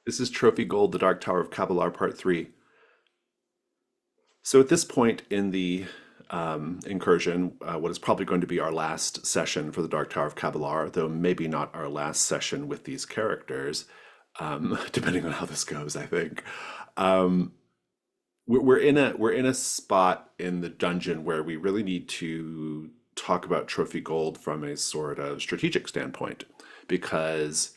This is Trophy Gold, the Dark Tower of Cabilar, Part 3. So at this point in the incursion, what is probably going to be our last session for the Dark Tower of Cabilar, though maybe not our last session with these characters, depending on how this goes, I think. Um, we're in a spot in the dungeon where we really need to talk about Trophy Gold from a sort of strategic standpoint, because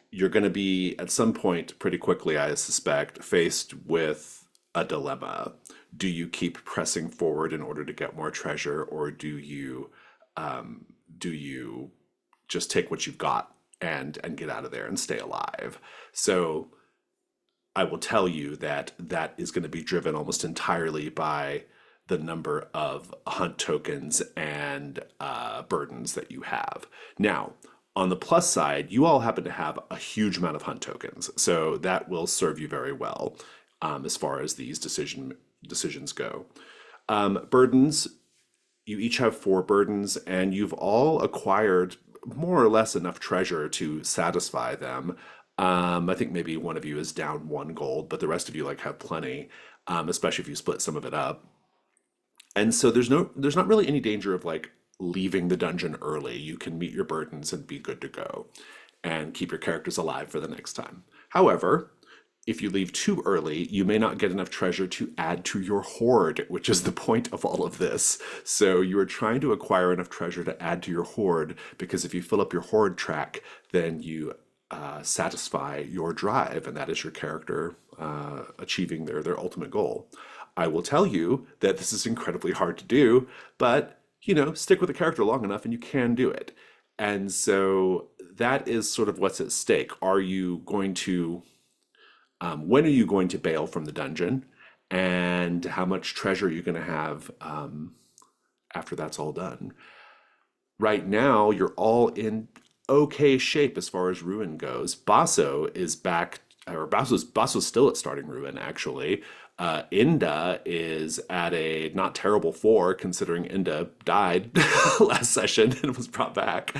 you're going to be at some point pretty quickly, I suspect, faced with a dilemma. Do you keep pressing forward in order to get more treasure, or do you just take what you've got and get out of there and stay alive? So I will tell you that that is going to be driven almost entirely by the number of hunt tokens and burdens that you have. Now, on the plus side, you all happen to have a huge amount of hunt tokens, so that will serve you very well as far as these decisions go. Burdens, you each have 4 burdens, and you've all acquired more or less enough treasure to satisfy them. I think maybe one of you is down 1 gold, but the rest of you like have plenty, especially if you split some of it up. And so there's not really any danger of like leaving the dungeon early. You can meet your burdens and be good to go and keep your characters alive for the next time. However, if you leave too early, you may not get enough treasure to add to your hoard, which is the point of all of this. So you are trying to acquire enough treasure to add to your hoard, because if you fill up your hoard track, then you satisfy your drive, and that is your character achieving their ultimate goal. I will tell you that this is incredibly hard to do, but stick with the character long enough and you can do it. And so that is sort of what's at stake. When are you going to bail from the dungeon? And how much treasure are you going to have after that's all done? Right now, you're all in okay shape as far as ruin goes. Basso is back, or Basso's still at starting ruin, actually. Inda is at a not terrible 4, considering Inda died last session and was brought back.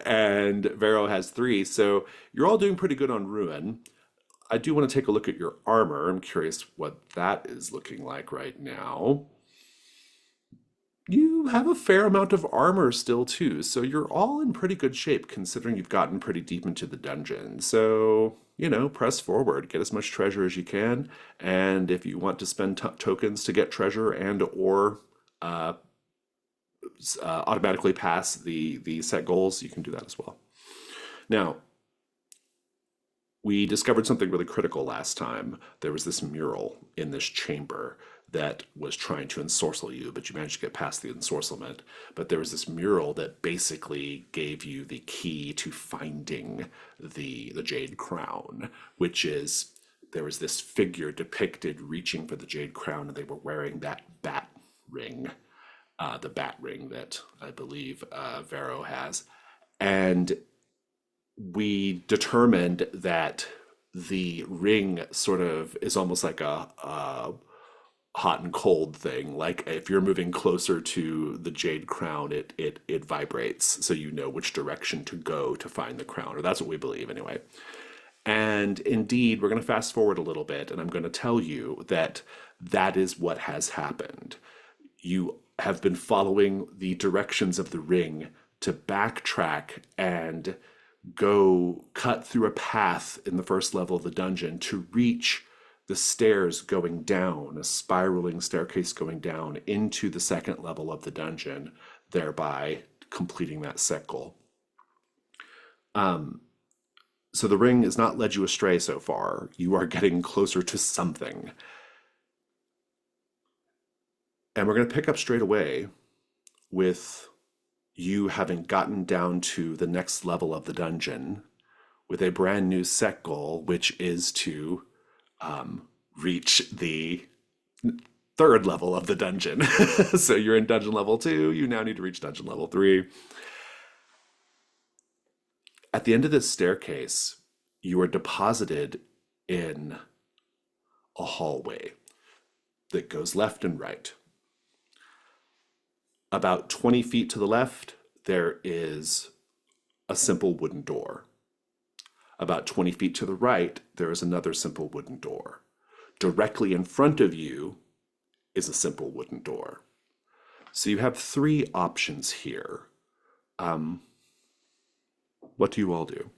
And Vero has 3, so you're all doing pretty good on ruin. I do want to take a look at your armor. I'm curious what that is looking like right now. You have a fair amount of armor still too, so you're all in pretty good shape considering you've gotten pretty deep into the dungeon. So, press forward, get as much treasure as you can, and if you want to spend tokens to get treasure and or uh, automatically pass the set goals, you can do that as well. Now, we discovered something really critical last time. There was this mural in this chamber that was trying to ensorcel you, but you managed to get past the ensorcelment. But there was this mural that basically gave you the key to finding the Jade Crown, which is there was this figure depicted reaching for the Jade Crown, and they were wearing that bat ring, the bat ring that I believe Vero has. And we determined that the ring sort of is almost like a hot and cold thing. Like if you're moving closer to the jade crown, it vibrates, so you know which direction to go to find the crown, or that's what we believe anyway. And indeed, we're going to fast forward a little bit, and I'm going to tell you that that is what has happened. You have been following the directions of the ring to backtrack and go cut through a path in the first level of the dungeon to reach the stairs going down, a spiraling staircase going down into the second level of the dungeon, thereby completing that set goal. So the ring has not led you astray so far. You are getting closer to something. And we're going to pick up straight away with you having gotten down to the next level of the dungeon with a brand new set goal, which is to reach the third level of the dungeon. So you're in dungeon level 2, you now need to reach dungeon level 3. At the end of this staircase, you are deposited in a hallway that goes left and right. About 20 feet to the left, there is a simple wooden door. About 20 feet to the right, there is another simple wooden door. Directly in front of you is a simple wooden door. So you have three options here. Um, what do you all do?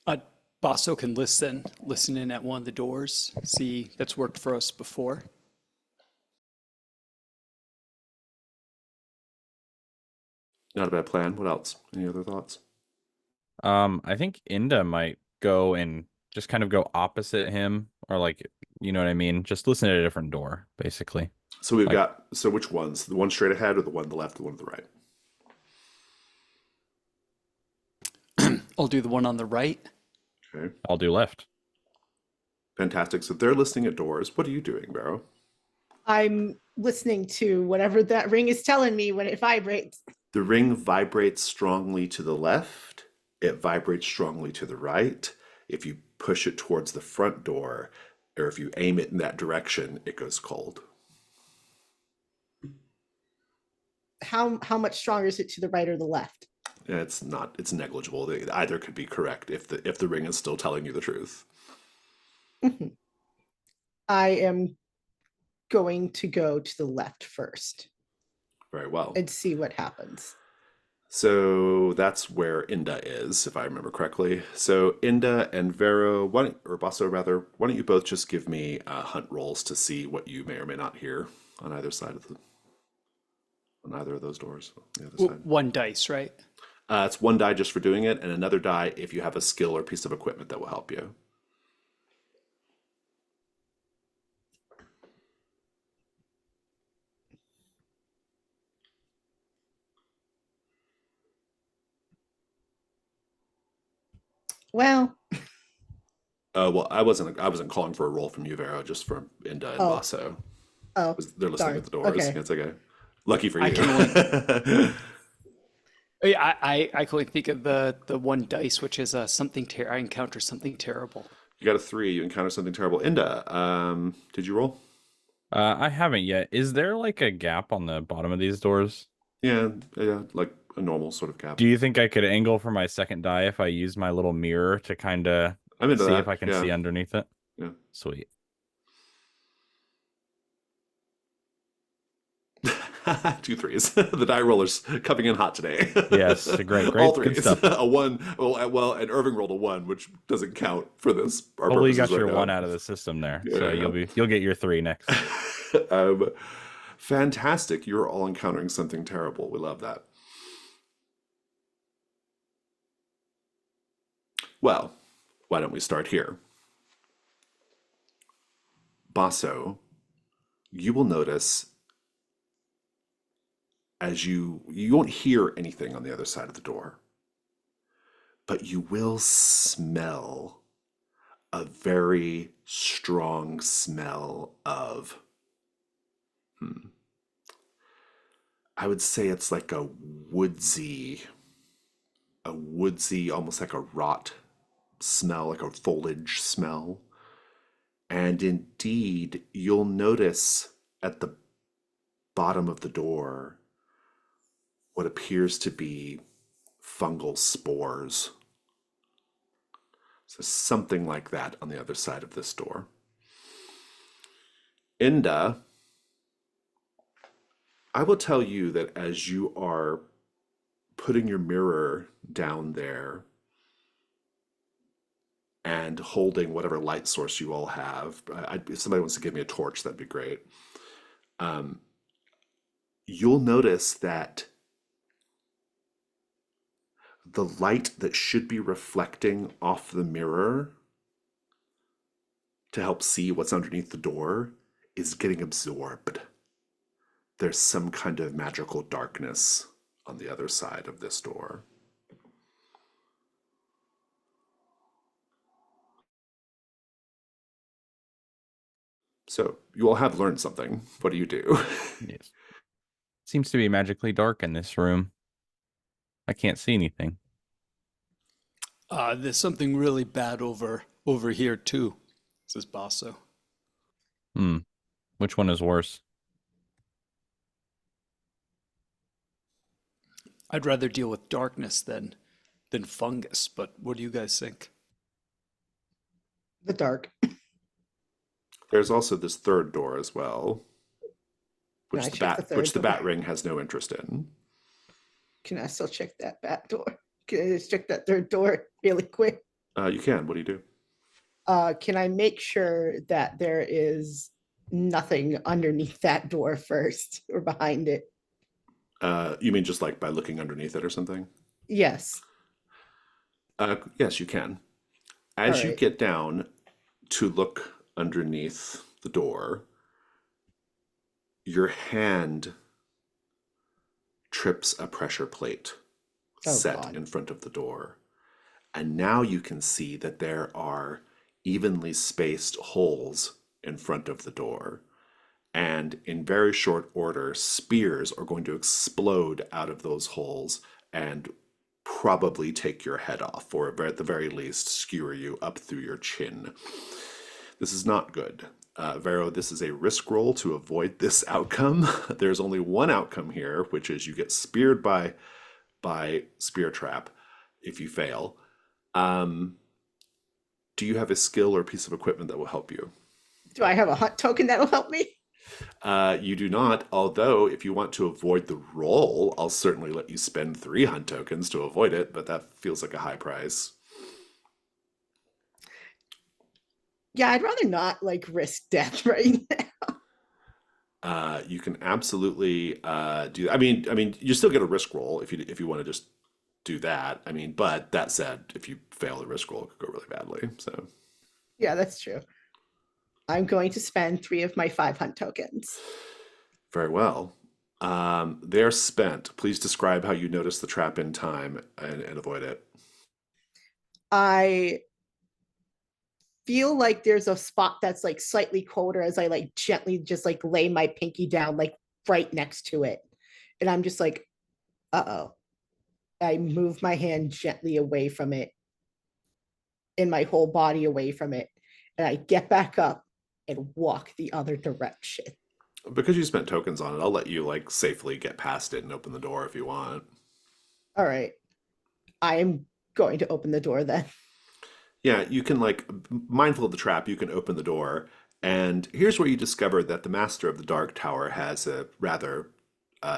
Uh, Basso can listen in at one of the doors. See, that's worked for us before. Not a bad plan. What else? Any other thoughts? I think Inda might go and just kind of go opposite him, or like, you know what I mean? Just listen at a different door, basically. So we've Like, got, so which ones? The one straight ahead or the one to the left, the one to the right? I'll do the one on the right. Okay. I'll do left. Fantastic. So they're listening at doors. What are you doing, Barrow? I'm listening to whatever that ring is telling me when it vibrates. The ring vibrates strongly to the left. It vibrates strongly to the right. If you push it towards the front door, or if you aim it in that direction, it goes cold. How much stronger is it to the right or the left? It's not, it's negligible. Either could be correct if the ring is still telling you the truth. I am going to go to the left first Very well. and see what happens. So that's where Inda is, if I remember correctly. So Inda and Vero, or Basso rather, why don't you both just give me hunt rolls to see what you may or may not hear on either side of on either of those doors. On the other side. One dice, right? It's one die just for doing it, and another die if you have a skill or piece of equipment that will help you. Well, Well, I wasn't calling for a roll from you, Vero, just from Inda and Oh. Basso. oh, They're listening darn. at the doors. Okay. It's okay. Lucky for I you. can I can only think of the one dice, which is I encounter something terrible. You got a 3. You encounter something terrible. Inda, did you roll? I haven't yet. Is there like a gap on the bottom of these doors? Yeah, like a normal sort of gap. Do you think I could angle for my second die if I use my little mirror to kind of I'm into see that. if I can Yeah. see underneath it? Yeah. Sweet. 2 3s. The die roller's coming in hot today. Yes, great, All good 3s. stuff. A 1. Well, and Irving rolled a 1, which doesn't count for this. Our Hopefully you purposes got your right one now. out of the system there. Yeah, So yeah. you'll get your 3 next. Fantastic. You're all encountering something terrible. We love that. Well, why don't we start here? Basso, you will notice as you won't hear anything on the other side of the door, but you will smell a very strong smell of I would say it's like a woodsy, almost like a rot smell, like a foliage smell. And indeed, you'll notice at the bottom of the door what appears to be fungal spores. So something like that on the other side of this door. Inda, I will tell you that as you are putting your mirror down there and holding whatever light source you all have, if somebody wants to give me a torch, that'd be great. You'll notice that the light that should be reflecting off the mirror to help see what's underneath the door is getting absorbed. There's some kind of magical darkness on the other side of this door. So you all have learned something. What do you do? Yes. Seems to be magically dark in this room. I can't see anything. There's something really bad over here too, says Basso. Which one is worse? I'd rather deal with darkness than than fungus, but what do you guys think? The dark. There's also this third door as well, Can I check the third which the door? bat ring has no interest in. Can I still check that back door? Can I just check that third door really quick? You can. What do you do? Can I make sure that there is nothing underneath that door first or behind it? You mean just like by looking underneath it or something? Yes. Yes, you can. All As you right. get down to look underneath the door, your hand trips a pressure plate Oh, set God. in front of the door. And now you can see that there are evenly spaced holes in front of the door. And in very short order, spears are going to explode out of those holes and probably take your head off, or at the very least, skewer you up through your chin. This is not good. Vero, this is a risk roll to avoid this outcome. There's only one outcome here, which is you get speared by spear trap if you fail. Do you have a skill or piece of equipment that will help you? Do I have a hunt token that'll help me? You do not, although if you want to avoid the roll, I'll certainly let you spend 3 hunt tokens to avoid it, but that feels like a high price. Yeah, I'd rather not like risk death right now. You can absolutely do. I mean, you still get a risk roll if you want to just do that. I mean, but that said, if you fail the risk roll, it could go really badly. So Yeah, that's true. I'm going to spend 3 of my 5 hunt tokens. very well. They're spent. Please describe how you notice the trap in time and avoid it. I feel like there's a spot that's like slightly colder as I like gently just like lay my pinky down like right next to it. And I'm just like, uh-oh. I move my hand gently away from it and my whole body away from it. And I get back up and walk the other direction. Because you spent tokens on it, I'll let you like safely get past it and open the door if you want. All right. I am going to open the door then. Yeah, you can like mindful of the trap, you can open the door. And here's where you discover that the master of the Dark Tower has a rather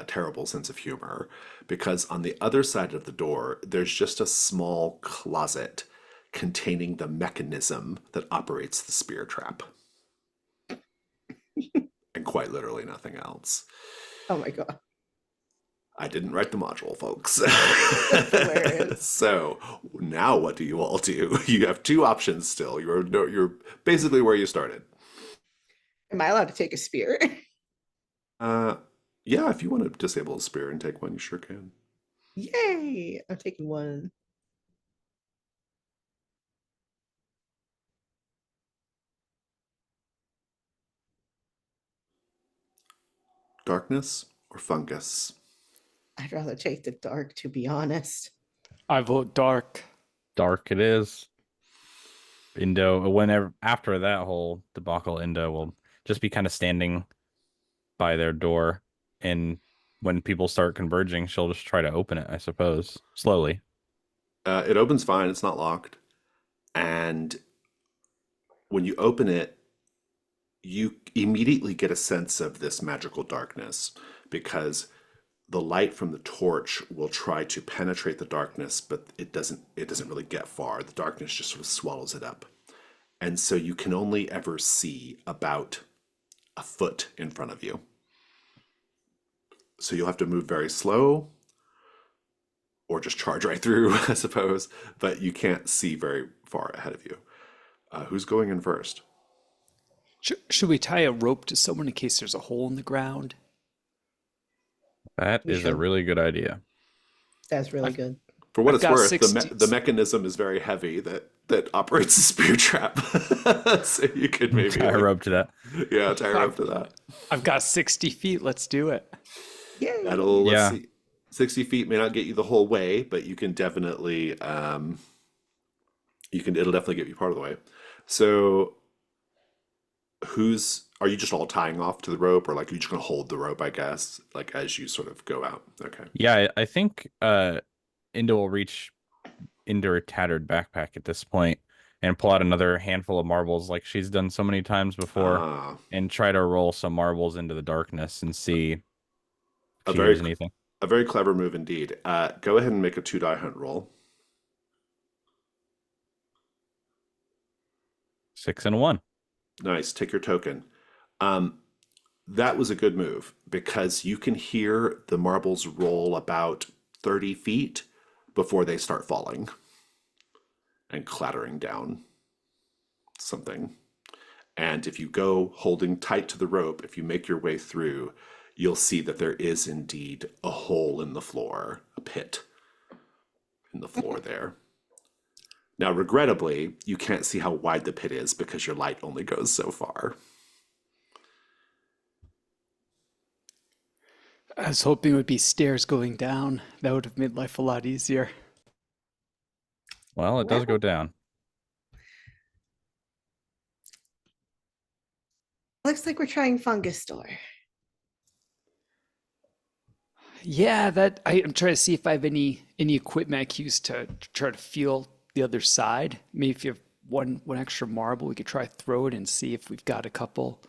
terrible sense of humor, because on the other side of the door, there's just a small closet containing the mechanism that operates the spear trap. And quite literally nothing else. Oh my God. I didn't write the module, folks. Hilarious. So now what do you all do? You have 2 options still. You're basically where you started. Am I allowed to take a spear? Yeah, if you want to disable a spear and take one, you sure can. Yay! I'm taking 1. Darkness or fungus? I'd rather take the dark, to be honest. I vote dark. Dark it is. Indo, whenever after that whole debacle, Indo will just be kind of standing by their door, and when people start converging, she'll just try to open it, I suppose, slowly. It opens fine. It's not locked. And when you open it, you immediately get a sense of this magical darkness, because the light from the torch will try to penetrate the darkness, but it doesn't really get far. The darkness just sort of swallows it up. And so you can only ever see about a foot in front of you. So you'll have to move very slow or just charge right through, I suppose, but you can't see very far ahead of you. Who's going in first? Should we tie a rope to someone in case there's a hole in the ground? That We is a should. really good idea. That's really I've- good. For what I've it's got worth, 60 the mechanism is very heavy that operates a spear trap. So you could maybe Tie a rope to that. yeah, tie a rope to that. I've got 60 feet. Let's do it. Yay! That'll let's Yeah. see. 60 feet may not get you the whole way, but you can definitely it'll definitely get you part of the way. So are you just all tying off to the rope, or like are you just gonna hold the rope, I guess, like as you sort of go out? Okay. Yeah, I think Indo will reach into her tattered backpack at this point and pull out another handful of marbles like she's done so many times before Ah, and try to roll some marbles into the darkness and see if a she very hears anything. a very clever move indeed. Go ahead and make a 2 die hunt roll. 6 and a 1. Nice. Take your token. Um, that was a good move because you can hear the marbles roll about 30 feet before they start falling and clattering down something. And if you go holding tight to the rope, if you make your way through, you'll see that there is indeed a hole in the floor, a pit in the floor there. Now, regrettably, you can't see how wide the pit is because your light only goes so far. I was hoping it would be stairs going down. That would have made life a lot easier. Well, it does go down. Looks like we're trying fungus store. Yeah, I'm trying to see if I have any equipment I can use to try to feel the other side. Maybe if you have one extra marble, we could try throw it and see if we've got a couple.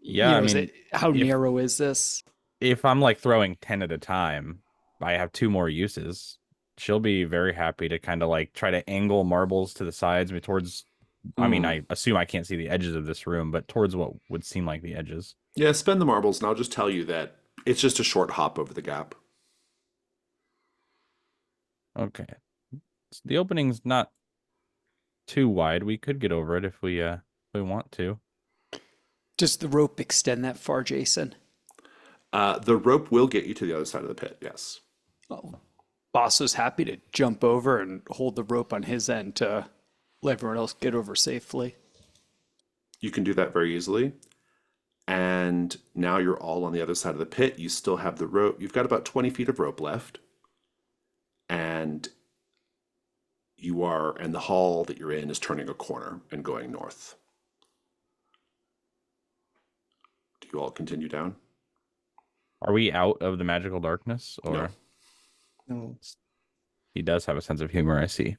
Yeah, I Is mean, it how if narrow is this? if I'm like throwing 10 at a time, I have 2 more uses. She'll be very happy to kind of like try to angle marbles to the sides towards, I mean, Hmm. I assume I can't see the edges of this room, but towards what would seem like the edges. Yeah, spend the marbles, and I'll just tell you that it's just a short hop over the gap. Okay. So the opening's not too wide. We could get over it if we want to. Does the rope extend that far, Jason? The rope will get you to the other side of the pit, yes. Oh, boss was happy to jump over and hold the rope on his end to let everyone else get over safely. You can do that very easily. And now you're all on the other side of the pit. You still have the rope. You've got about 20 feet of rope left. And and the hall that you're in is turning a corner and going north. Do you all continue down? Are we out of the magical darkness, No. or No. he does have a sense of humor, I see.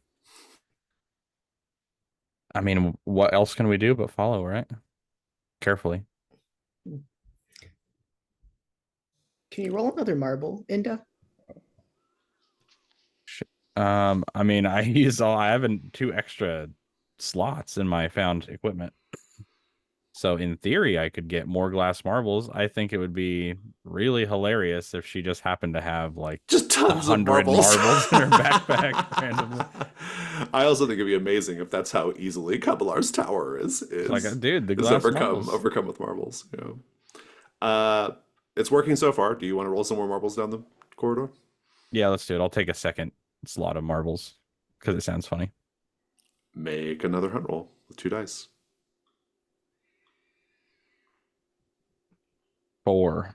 I mean, what else can we do but follow, right? Carefully. Can you roll another marble, Inda? I mean, I have 2 extra slots in my found equipment. So in theory, I could get more glass marbles. I think it would be really hilarious if she just happened to have like Just tons of 100 marbles. marbles in her backpack randomly. I also think it'd be amazing if that's how easily Cabilar's tower is Like, dude, the is glass marbles. overcome with marbles. It's working so far. Do you want to roll some more marbles down the corridor? Yeah, let's do it. I'll take a second slot of marbles because it sounds funny. Make another hunt roll with 2 dice. 4.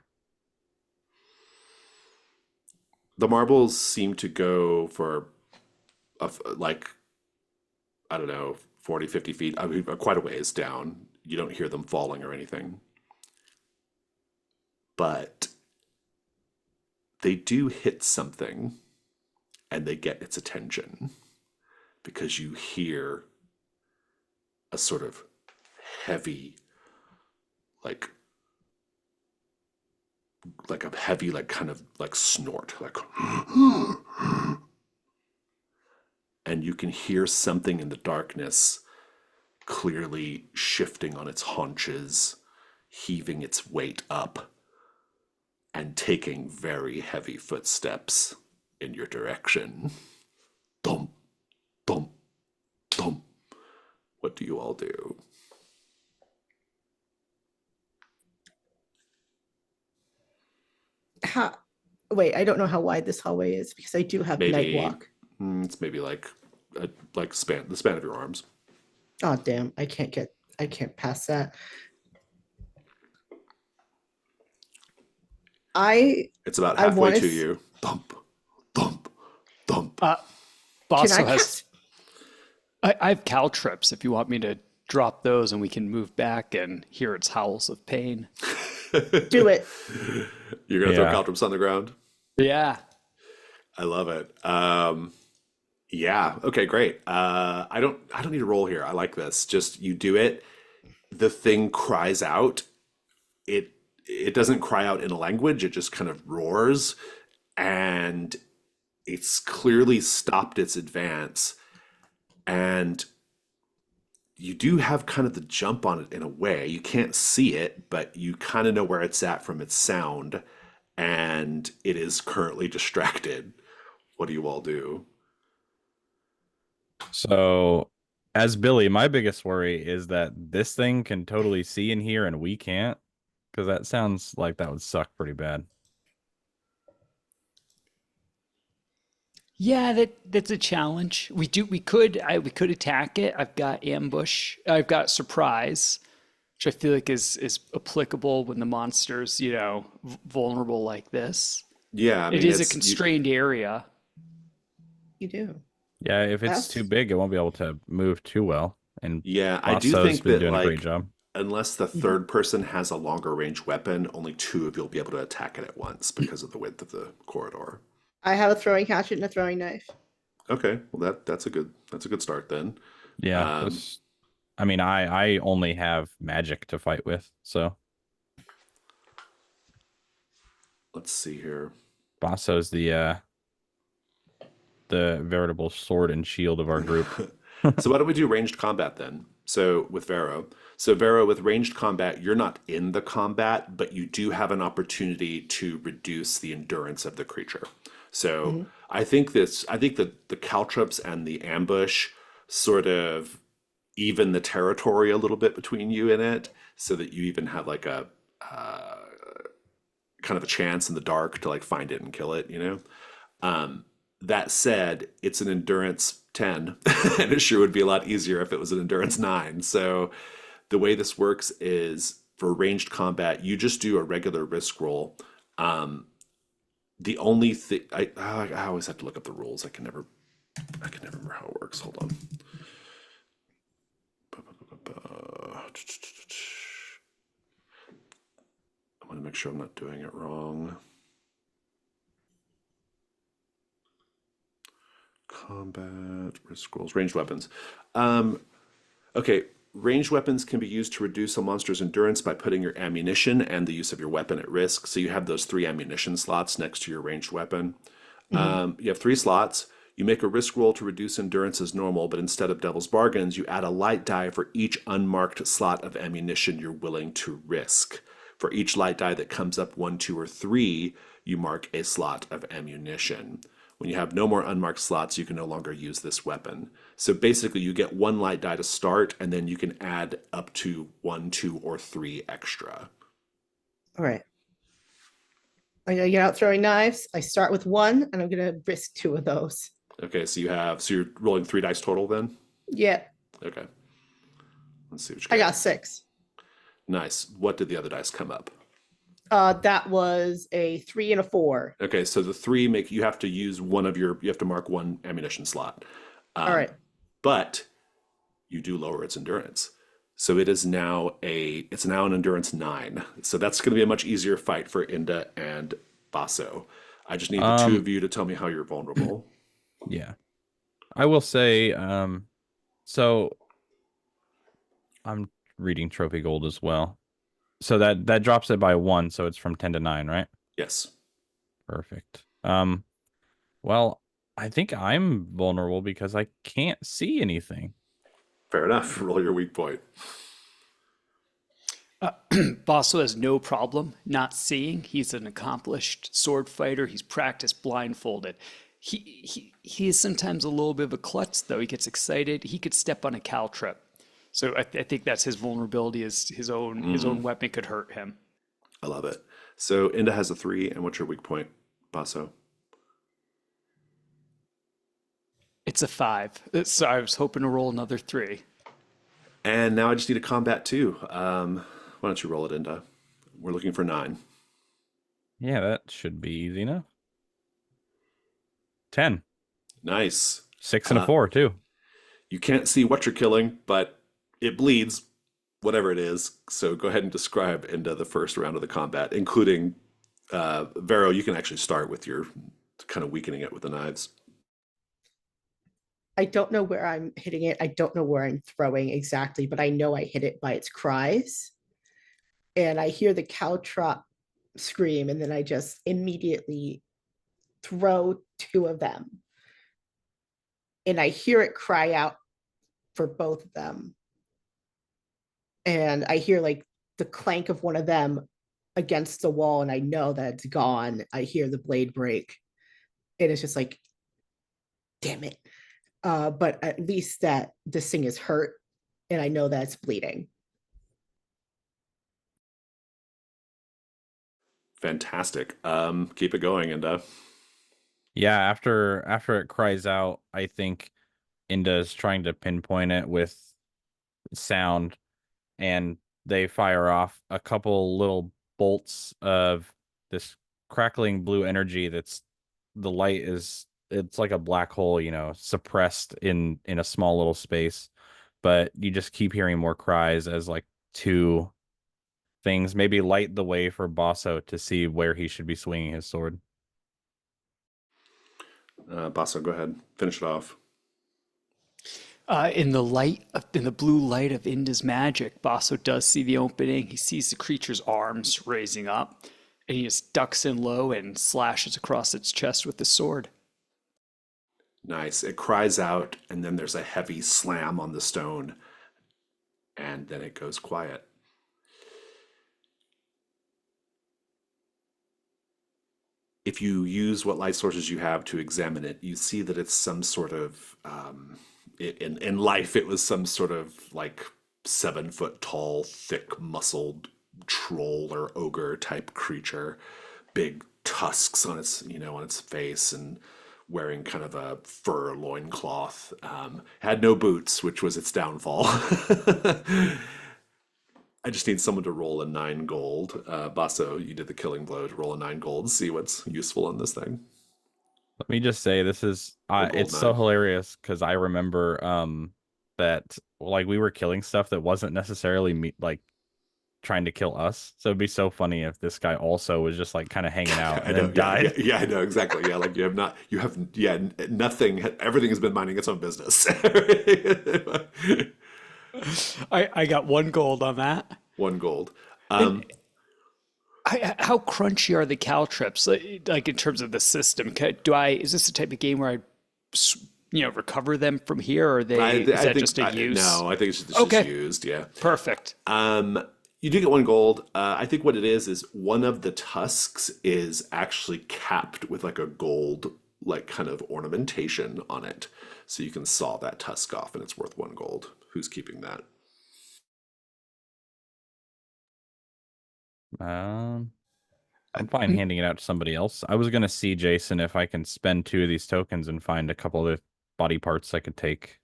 The marbles seem to go for like, I don't know, 40, 50 feet. I mean, quite a ways down. You don't hear them falling or anything. But they do hit something and they get its attention because you hear a sort of heavy, like a heavy, like kind of like snort, like, and you can hear something in the darkness clearly shifting on its haunches, heaving its weight up, and taking very heavy footsteps in your direction. Thump, thump, thump. What do you all do? Wait, I don't know how wide this hallway is because I do have night Maybe walk. it's maybe like the span of your arms. Oh damn, I can't pass that. It's about I halfway wanna to s- you. Thump, thump, thump. Can Bosso I has. cast? I have caltrips if you want me to drop those and we can move back and hear its howls of pain. Do it. You're gonna throw Yeah. caltrops on the ground. Yeah. I love it. Yeah. Okay, great. I don't need a roll here. I like this. Just you do it. The thing cries out. It it doesn't cry out in a language. It just kind of roars, and it's clearly stopped its advance. And you do have kind of the jump on it in a way. You can't see it, but you kind of know where it's at from its sound, and it is currently distracted. What do you all do? So, as Billy, my biggest worry is that this thing can totally see and hear and we can't, because that sounds like that would suck pretty bad. Yeah, that's a challenge. We could attack it. I've got ambush. I've got surprise, which I feel like is applicable when the monster's, vulnerable like this. Yeah, I It mean is a it's you. constrained area. You do. Yeah, if it's too That's big, it won't be able to move too well. And Yeah, I do Basso's think been that doing a great like job. unless the Mhm. third person has a longer range weapon, only two of you'll be able to attack it at once because of the width of the corridor. I have a throwing hatchet and a throwing knife. Okay, well that's a good start then. Yeah, Um, this. I mean, I only have magic to fight with, so let's see here. Basso's the veritable sword and shield of our group. So why don't we do ranged combat then? So with Vero. So Vero, with ranged combat, you're not in the combat, but you do have an opportunity to reduce the endurance of the creature. So Mhm. I think that the caltrops and the ambush sort of even the territory a little bit between you and it, so that you even have like a uh, kind of a chance in the dark to like find it and kill it, you know? That said, it's an endurance 10, and it sure would be a lot easier if it was an endurance 9. So the way this works is for ranged combat, you just do a regular risk roll. Um, the only thing I always have to look up the rules. I can never remember how it works. Hold on. I want to make sure I'm not doing it wrong. Combat, risk rolls, ranged weapons. Um, okay, ranged weapons can be used to reduce a monster's endurance by putting your ammunition and the use of your weapon at risk. So you have those three ammunition slots next to your ranged weapon. Mhm. You have three slots. You make a risk roll to reduce endurance as normal, but instead of devil's bargains, you add a light die for each unmarked slot of ammunition you're willing to risk. For each light die that comes up one, two, or three, you mark a slot of ammunition. When you have no more unmarked slots, you can no longer use this weapon. So basically, you get one light die to start, and then you can add up to one, two, or three extra. All right. I'm gonna get out throwing knives. I start with one, and I'm gonna risk two of those. Okay, so you're rolling three dice total then? Yeah, Okay, let's see what you I get. got six. Nice. What did the other dice come up? That was a 3 and a 4. Okay, so the three make you have to use you have to mark one ammunition slot. All Um, right. but you do lower its endurance. So it's now an endurance 9. So that's going to be a much easier fight for Inda and Basso. I just need the two Um, of you to tell me how you're vulnerable. yeah. I will say, so I'm reading Trophy Gold as well. So that drops it by 1, so it's from 10 to 9, right? Yes. Perfect. Well, I think I'm vulnerable because I can't see anything. Fair enough. Roll your weak point. Basso has no problem not seeing. He's an accomplished sword fighter. He's practiced blindfolded. He is sometimes a little bit of a klutz, though. He gets excited. He could step on a caltrip. So I think that's his vulnerability. Is his own weapon could hurt him. I love it. So Inda has a 3, and what's your weak point, Basso? It's a 5. So I was hoping to roll another 3. And now I just need a combat 2. Why don't you roll it, Inda? We're looking for 9. Yeah, that should be easy enough. 10. Nice. 6 and a Uh, 4 too. you can't see what you're killing, but it bleeds, whatever it is. So go ahead and describe into the first round of the combat, including Vero. You can actually start with your kind of weakening it with the knives. I don't know where I'm hitting it. I don't know where I'm throwing exactly, but I know I hit it by its cries. And I hear the caltrop scream, and then I just immediately throw two of them. And I hear it cry out for both of them. And I hear like the clank of one of them against the wall, and I know that it's gone. I hear the blade break. And it's just like, damn it. But at least that this thing is hurt, and I know that it's bleeding. Fantastic. Keep it going, and Yeah, after it cries out, I think Inda is trying to pinpoint it with sound, and they fire off a couple little bolts of this crackling blue energy that's the light is it's like a black hole, suppressed in a small little space. But you just keep hearing more cries as like two things maybe light the way for Basso to see where he should be swinging his sword. Basso, go ahead, finish it off. In the blue light of Inda's magic, Basso does see the opening. He sees the creature's arms raising up, and he just ducks in low and slashes across its chest with the sword. Nice. It cries out, and then there's a heavy slam on the stone, and then it goes quiet. If you use what light sources you have to examine it, you see that it's some sort of, in life, it was some sort of like 7 foot tall, thick muscled troll or ogre type creature, big tusks on its face, and wearing kind of a fur loincloth. Had no boots, which was its downfall. I just need someone to roll a 9 gold. Basso, you did the killing blow to roll a 9 gold. See what's useful in this thing. Let me just say this is A gold it's so 9. hilarious because I remember that like we were killing stuff that wasn't necessarily like trying to kill us. So it'd be so funny if this guy also was just like kind of hanging out I and know. then Yeah, yeah, died. yeah. I know exactly. Yeah, like nothing. Everything has been minding its own business. I got 1 gold on that. 1 gold. And how crunchy are the caltrips? Like in terms of the system, is this the type of game where recover them from here, or is that just a use? No. I think it's just Okay, used. Yeah. perfect. You do get 1 gold. I think what it is one of the tusks is actually capped with like a gold, like kind of ornamentation on it. So you can saw that tusk off and it's worth 1 gold. Who's keeping that? Um, I'm fine handing it out to somebody else. I was gonna see Jason if I can spend 2 of these tokens and find a couple of body parts I could take.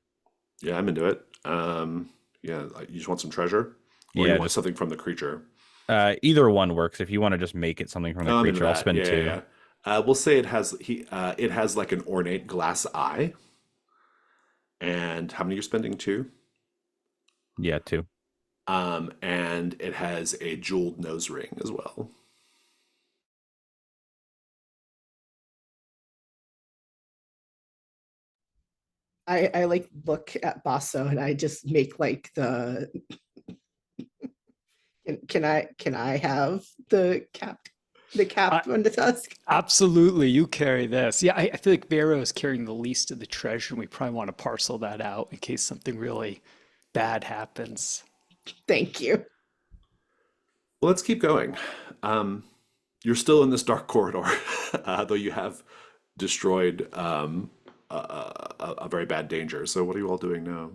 Yeah, I'm into it. Yeah, you just want some treasure? Or you Yeah, want just something from the creature? either one works. If you want to just make it something from the Oh, I'm into creature, I'll that. spend Yeah, yeah, 2. yeah. We'll say it has like an ornate glass eye. And how many you're spending? 2? Yeah, 2. And it has a jeweled nose ring as well. I like look at Basso, and I just make like the can I have the cap I, on the tusk? Absolutely, you carry this. Yeah, I feel like Barrow is carrying the least of the treasure, and we probably want to parcel that out in case something really bad happens. Thank you. Well, let's keep going. Um, you're still in this dark corridor, though you have destroyed a very bad danger. So, what are you all doing now?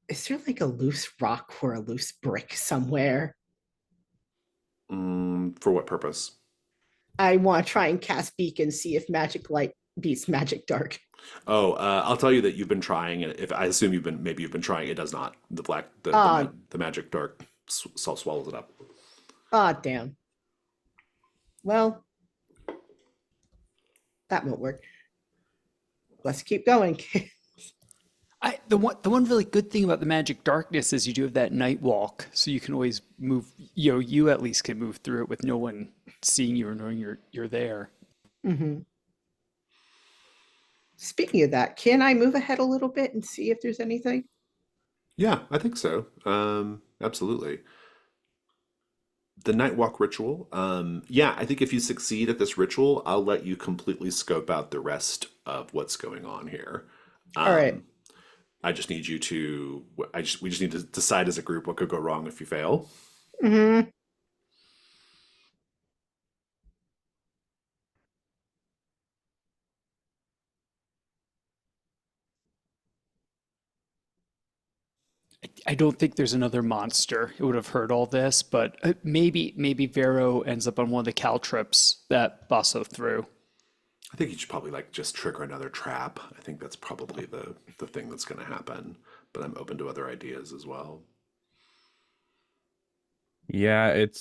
Is there like a loose rock or a loose brick somewhere? For what purpose? I want to try and cast beacon, see if magic light beats magic dark. Oh, I'll tell you that you've been trying, and if I assume you've been trying, it does not. The black, Ah, the magic dark swallows it up. damn. Well, that won't work. Let's keep going. The one really good thing about the magic darkness is you do have that night walk, so you can always move. You at least can move through it with no one seeing you or knowing you're there. hmm Speaking of that, can I move ahead a little bit and see if there's anything? Yeah, I think so. Absolutely. The night walk ritual. Yeah, I think if you succeed at this ritual, I'll let you completely scope out the rest of what's going on here. All right. Um, I just need you to. We just need to decide as a group what could go wrong if you fail. Hmm. I don't think there's another monster. It would have heard all this, but maybe Vero ends up on one of the caltrips that Basso threw. I think you should probably like just trigger another trap. I think that's probably the thing that's going to happen. But I'm open to other ideas as well. Yeah, it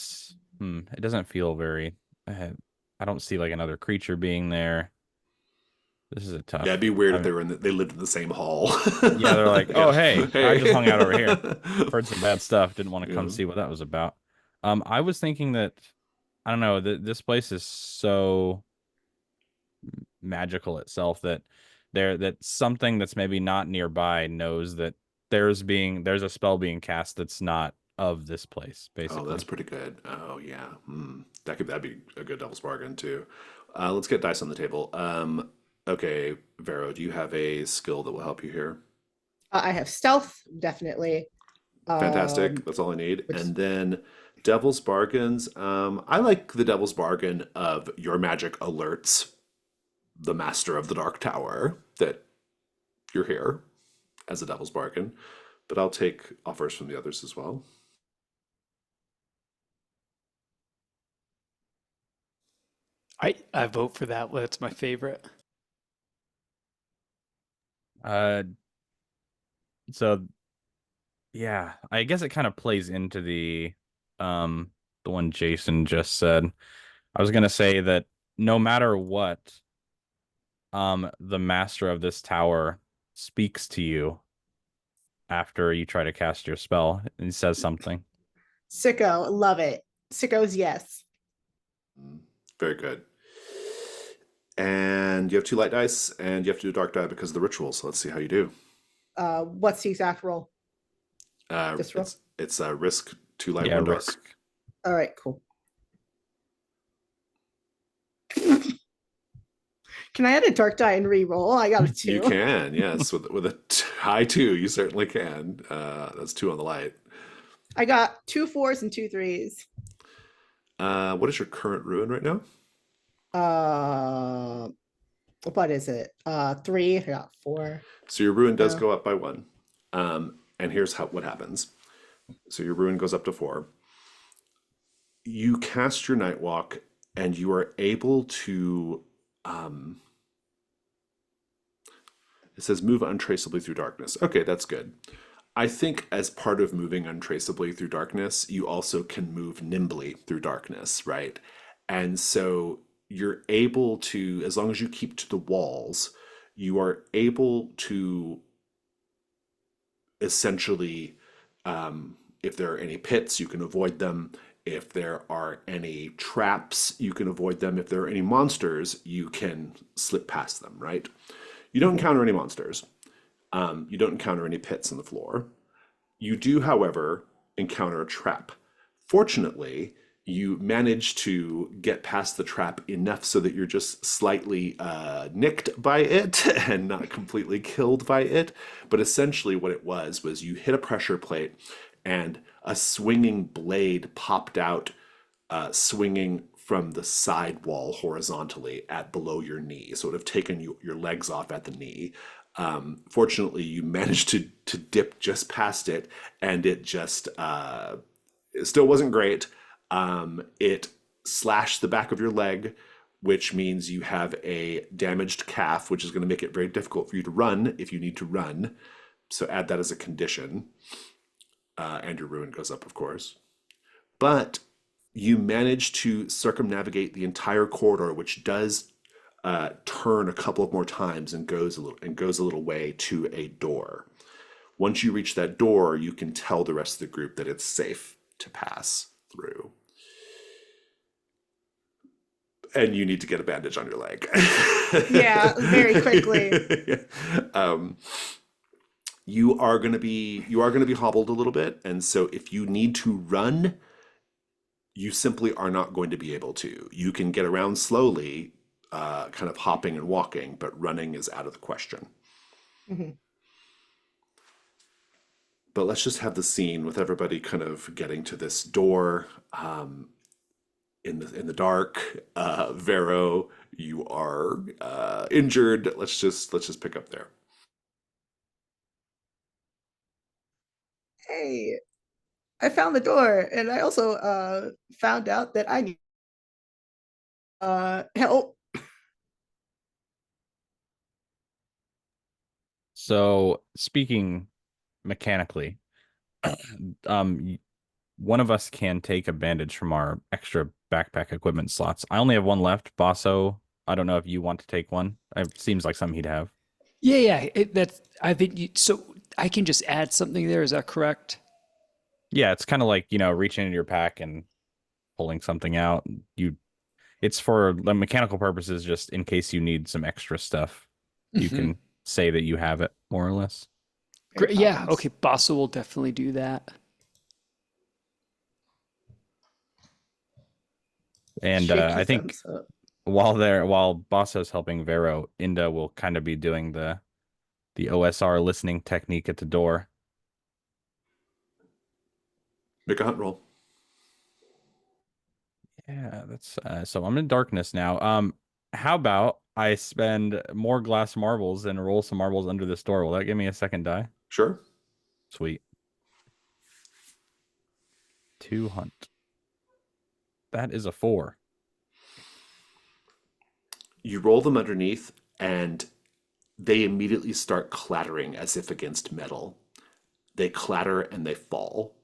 doesn't feel very. Uh, I don't see like another creature being there. This is a Yeah, it'd tough. be weird if I they were they lived in the same hall. Yeah, they're like, Yeah. oh hey, I Hey. just hung out over here. Heard some bad stuff. Didn't want to come Yeah. see what that was about. I was thinking that I don't know that this place is so magical itself that that something that's maybe not nearby knows that there's a spell being cast that's not of this place, Oh, that's basically. pretty good. Oh yeah. That'd be a good devil's bargain too. Let's get dice on the table. Okay, Vero, do you have a skill that will help you here? I have stealth, definitely. Fantastic. That's all I need. Which And then devil's bargains. I like the devil's bargain of your magic alerts the master of the Dark Tower that you're here as a devil's bargain. But I'll take offers from the others as well. I vote for that. That's my favorite. Uh, so yeah, I guess it kind of plays into the one Jason just said. I was gonna say that no matter what, the master of this tower speaks to you after you try to cast your spell and he says something. sicko, love it. Sickos, yes. Very good. And you have two light dice, and you have to do a dark die because of the ritual. So let's see how you do. What's the exact roll? This roll? It's a risk, two light, Yeah, one dark. risk. All right, cool. Can I add a dark die and re-roll? I got a two. You can, yes, with a high two, you certainly can. That's two on the light. I got 2 4s and 2 3s. What is your current ruin right now? Uh, what is it? 3. I got 4. So your ruin does Yeah. go up by one. And here's what happens. So your ruin goes up to 4. You cast your night walk, and you are able to. It says move untraceably through darkness. Okay, that's good. I think as part of moving untraceably through darkness, you also can move nimbly through darkness, right? And so you're able to, as long as you keep to the walls, you are able to essentially, if there are any pits, you can avoid them. If there are any traps, you can avoid them. If there are any monsters, you can slip past them, right? You don't encounter any monsters. You don't encounter any pits in the floor. You do, however, encounter a trap. Fortunately, you manage to get past the trap enough so that you're just slightly nicked by it and not completely killed by it. But essentially, what it was you hit a pressure plate and a swinging blade popped out, swinging from the side wall horizontally at below your knee. So it would have taken your legs off at the knee. Fortunately, you managed to dip just past it, and it just it still wasn't great. It slashed the back of your leg, which means you have a damaged calf, which is going to make it very difficult for you to run if you need to run. So add that as a condition, and your ruin goes up, of course. But you manage to circumnavigate the entire corridor, which does turn a couple of more times and goes a little way to a door. Once you reach that door, you can tell the rest of the group that it's safe to pass through. and you need to get a bandage on your leg. Yeah, very quickly. um, you are going to be hobbled a little bit, and so if you need to run, you simply are not going to be able to. You can get around slowly, kind of hopping and walking, but running is out of the question. Mhm. But let's just have the scene with everybody kind of getting to this door, in the dark. Vero, you are injured. Let's just pick up there. Hey, I found the door, and I also found out that I need help. So speaking mechanically, one of us can take a bandage from our extra backpack equipment slots. I only have one left. Basso, I don't know if you want to take one. It seems like something he'd have. Yeah. That's I think so. I can just add something there. Is that correct? Yeah, it's kind of like, reaching into your pack and pulling something out. You It's for the mechanical purposes, just in case you need some extra stuff. You Hmm. can say that you have it, more or less. Great. Yeah. Poppins. Okay. Basso will definitely do that. And Shake I his think thumbs up. while Basso's helping Vero, Inda will kind of be doing the OSR listening technique at the door. Make a hunt roll. Yeah, that's so I'm in darkness now. How about I spend more glass marbles and roll some marbles under this door? Will that give me a second die? Sure. Sweet. Two hunt. That is a 4. You roll them underneath, and they immediately start clattering as if against metal. They clatter and they fall.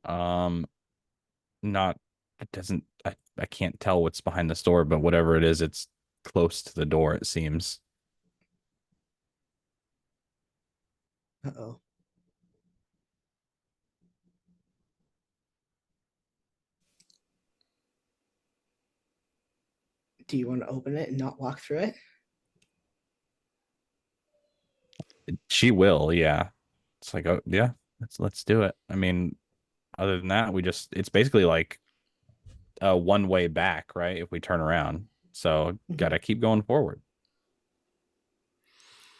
Um, not it doesn't I can't tell what's behind this door, but whatever it is, it's close to the door, it seems. Uh-oh. Do you want to open it and not walk through it? She will, yeah. It's like, oh yeah, let's do it. I mean, other than that, it's basically like a one way back, right? If we turn around. So Mhm. gotta keep going forward.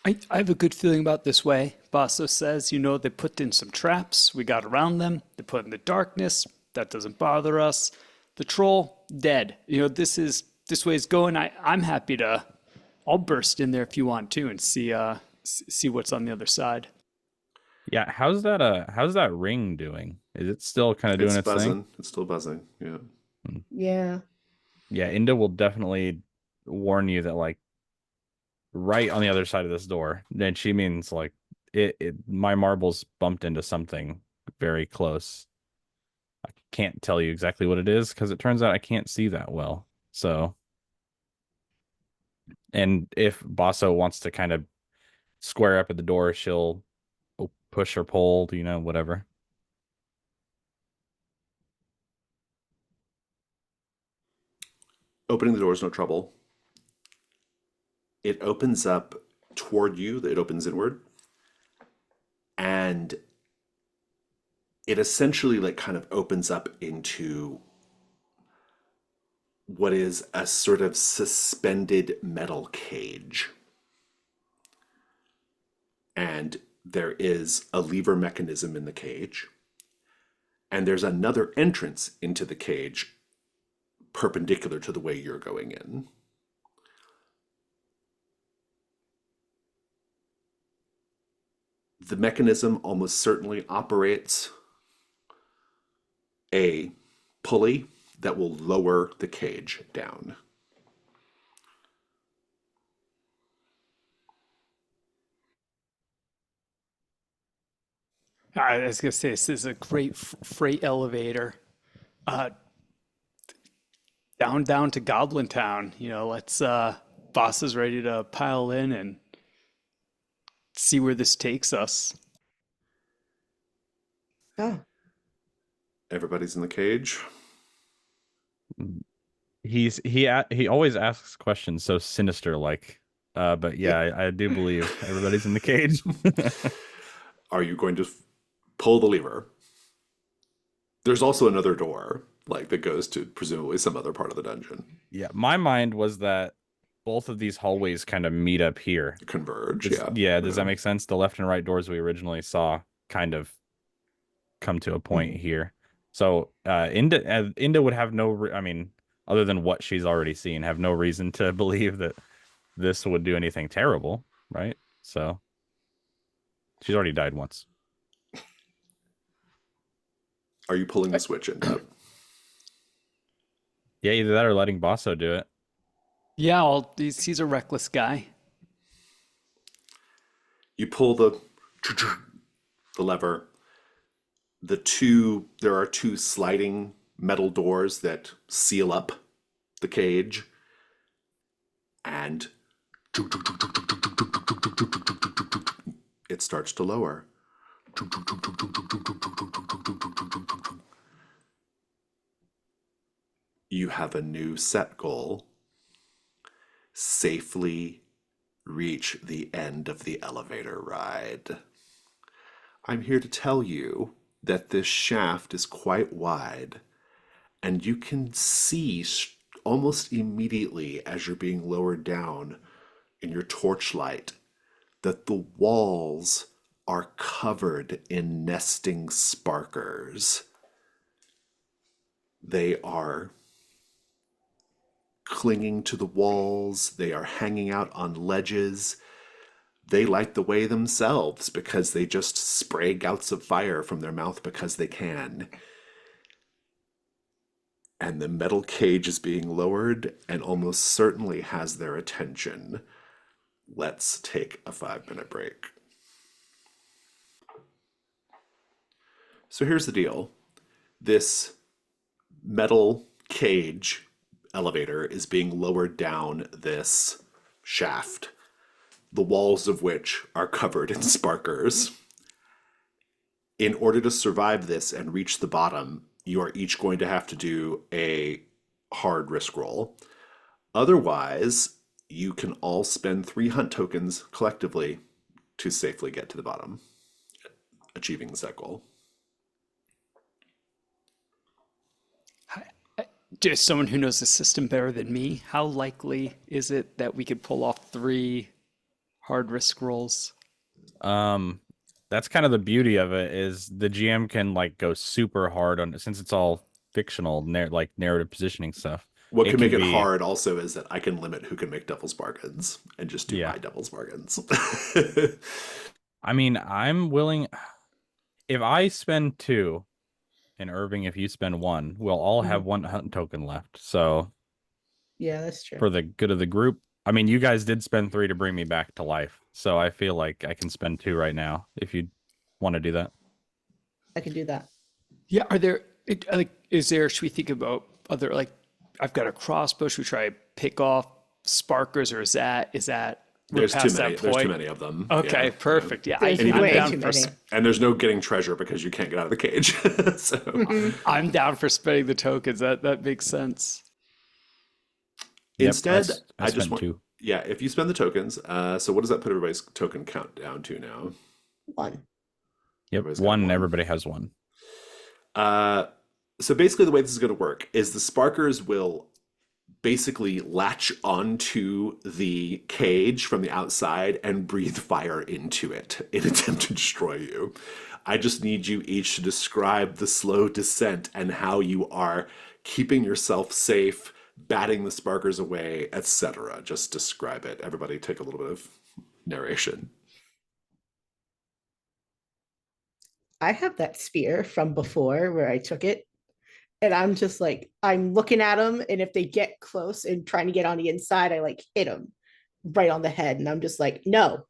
I have a good feeling about this way. Basso says, they put in some traps. We got around them. They put in the darkness. That doesn't bother us. The troll, dead. This way is going. I'm happy to. I'll burst in there if you want to and see what's on the other side. Yeah, how's that ring doing? Is it still kind of doing It's its thing? buzzing. It's still buzzing. Yeah. Hmm. Yeah. Yeah, Inda will definitely warn you that like right on the other side of this door. And she means like my marbles bumped into something very close. I can't tell you exactly what it is because it turns out I can't see that well. So, and if Basso wants to kind of square up at the door, she'll push or pull, whatever. Opening the door is no trouble. It opens up toward you, it opens inward, and it essentially like kind of opens up into what is a sort of suspended metal cage. And there is a lever mechanism in the cage. And there's another entrance into the cage perpendicular to the way you're going in. The mechanism almost certainly operates a pulley that will lower the cage down. I was gonna say this is a great freight elevator. Uh, down to Goblin Town. Let's boss is ready to pile in and see where this takes us. Oh, Everybody's in the cage. He always asks questions so sinister like. But yeah, I do believe everybody's in the cage. Are you going to pull the lever? There's also another door, like that goes to presumably some other part of the dungeon. Yeah, my mind was that both of these hallways kind of meet up here. Converge, yeah. Yeah, does that make sense? The left and right doors we originally saw kind of come to a point here. So Inda would have I mean, other than what she's already seen, have no reason to believe that this would do anything terrible, right? So she's already died once. Are you pulling the switch in? Yeah, either that or letting Basso do it. Yeah, he's a reckless guy. You pull the lever. There are two sliding metal doors that seal up the cage, and it starts to lower. You have a new set goal. Safely reach the end of the elevator ride. I'm here to tell you that this shaft is quite wide, and you can see almost immediately as you're being lowered down in your torchlight that the walls are covered in nesting sparkers. They are clinging to the walls, they are hanging out on ledges. They light the way themselves because they just spray gouts of fire from their mouth because they can. And the metal cage is being lowered and almost certainly has their attention. Let's take a 5-minute break. So here's the deal. This metal cage elevator is being lowered down this shaft, the walls of which are covered in sparkers. In order to survive this and reach the bottom, you are each going to have to do a hard risk roll. Otherwise, you can all spend 3 hunt tokens collectively to safely get to the bottom, achieving the set goal. Just someone who knows the system better than me, how likely is it that we could pull off 3 hard risk rolls? That's kind of the beauty of it is the GM can like go super hard on it since it's all fictional, like narrative positioning stuff. What It can make can it be- hard also is that I can limit who can make devil's bargains and just do Yeah. my devil's bargains. I mean, I'm willing. If I spend 2, and Irving, if you spend 1, we'll all have 1 hunt token left. So yeah, that's true. for the good of the group, I mean, you guys did spend 3 to bring me back to life. So I feel like I can spend 2 right now if you want to do that. I can do that. Yeah, should we think about other, like, I've got a crossbow, should we try to pick off sparkers, or is that we're There's too past many. that There's too point? many of them. Okay, Yeah. perfect. Yeah, There's I'm way down too for many. And there's no getting treasure because you can't get out of the cage. So I'm down for spending the tokens. That makes sense. instead, I I just spent want 2. yeah. If you spend the tokens, so what does that put everybody's token count down to now? 1. Yep, Everybody's got 1. 1. Everybody has 1. So basically, the way this is going to work is the sparkers will basically latch onto the cage from the outside and breathe fire into it in attempt to destroy you. I just need you each to describe the slow descent and how you are keeping yourself safe, batting the sparkers away, etc. Just describe it. Everybody take a little bit of narration. I have that spear from before where I took it. And I'm just like, I'm looking at them. And if they get close and trying to get on the inside, I like hit them right on the head. And I'm just like, no.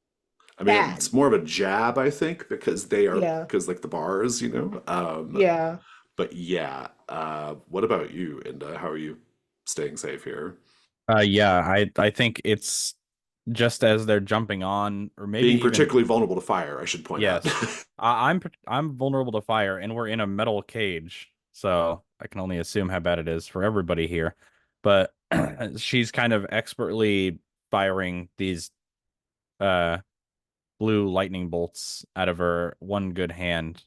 I mean, Bad. it's more of a jab, I think, because they are, Yeah. because like the bars, Yeah. But yeah, what about you, Inda? How are you staying safe here? Yeah, I think it's just as they're jumping on, or maybe Being even particularly vulnerable to fire, I should point out. yes, I'm vulnerable to fire, and we're in a metal cage, so I can only assume how bad it is for everybody here. But she's kind of expertly firing these uh blue lightning bolts out of her one good hand.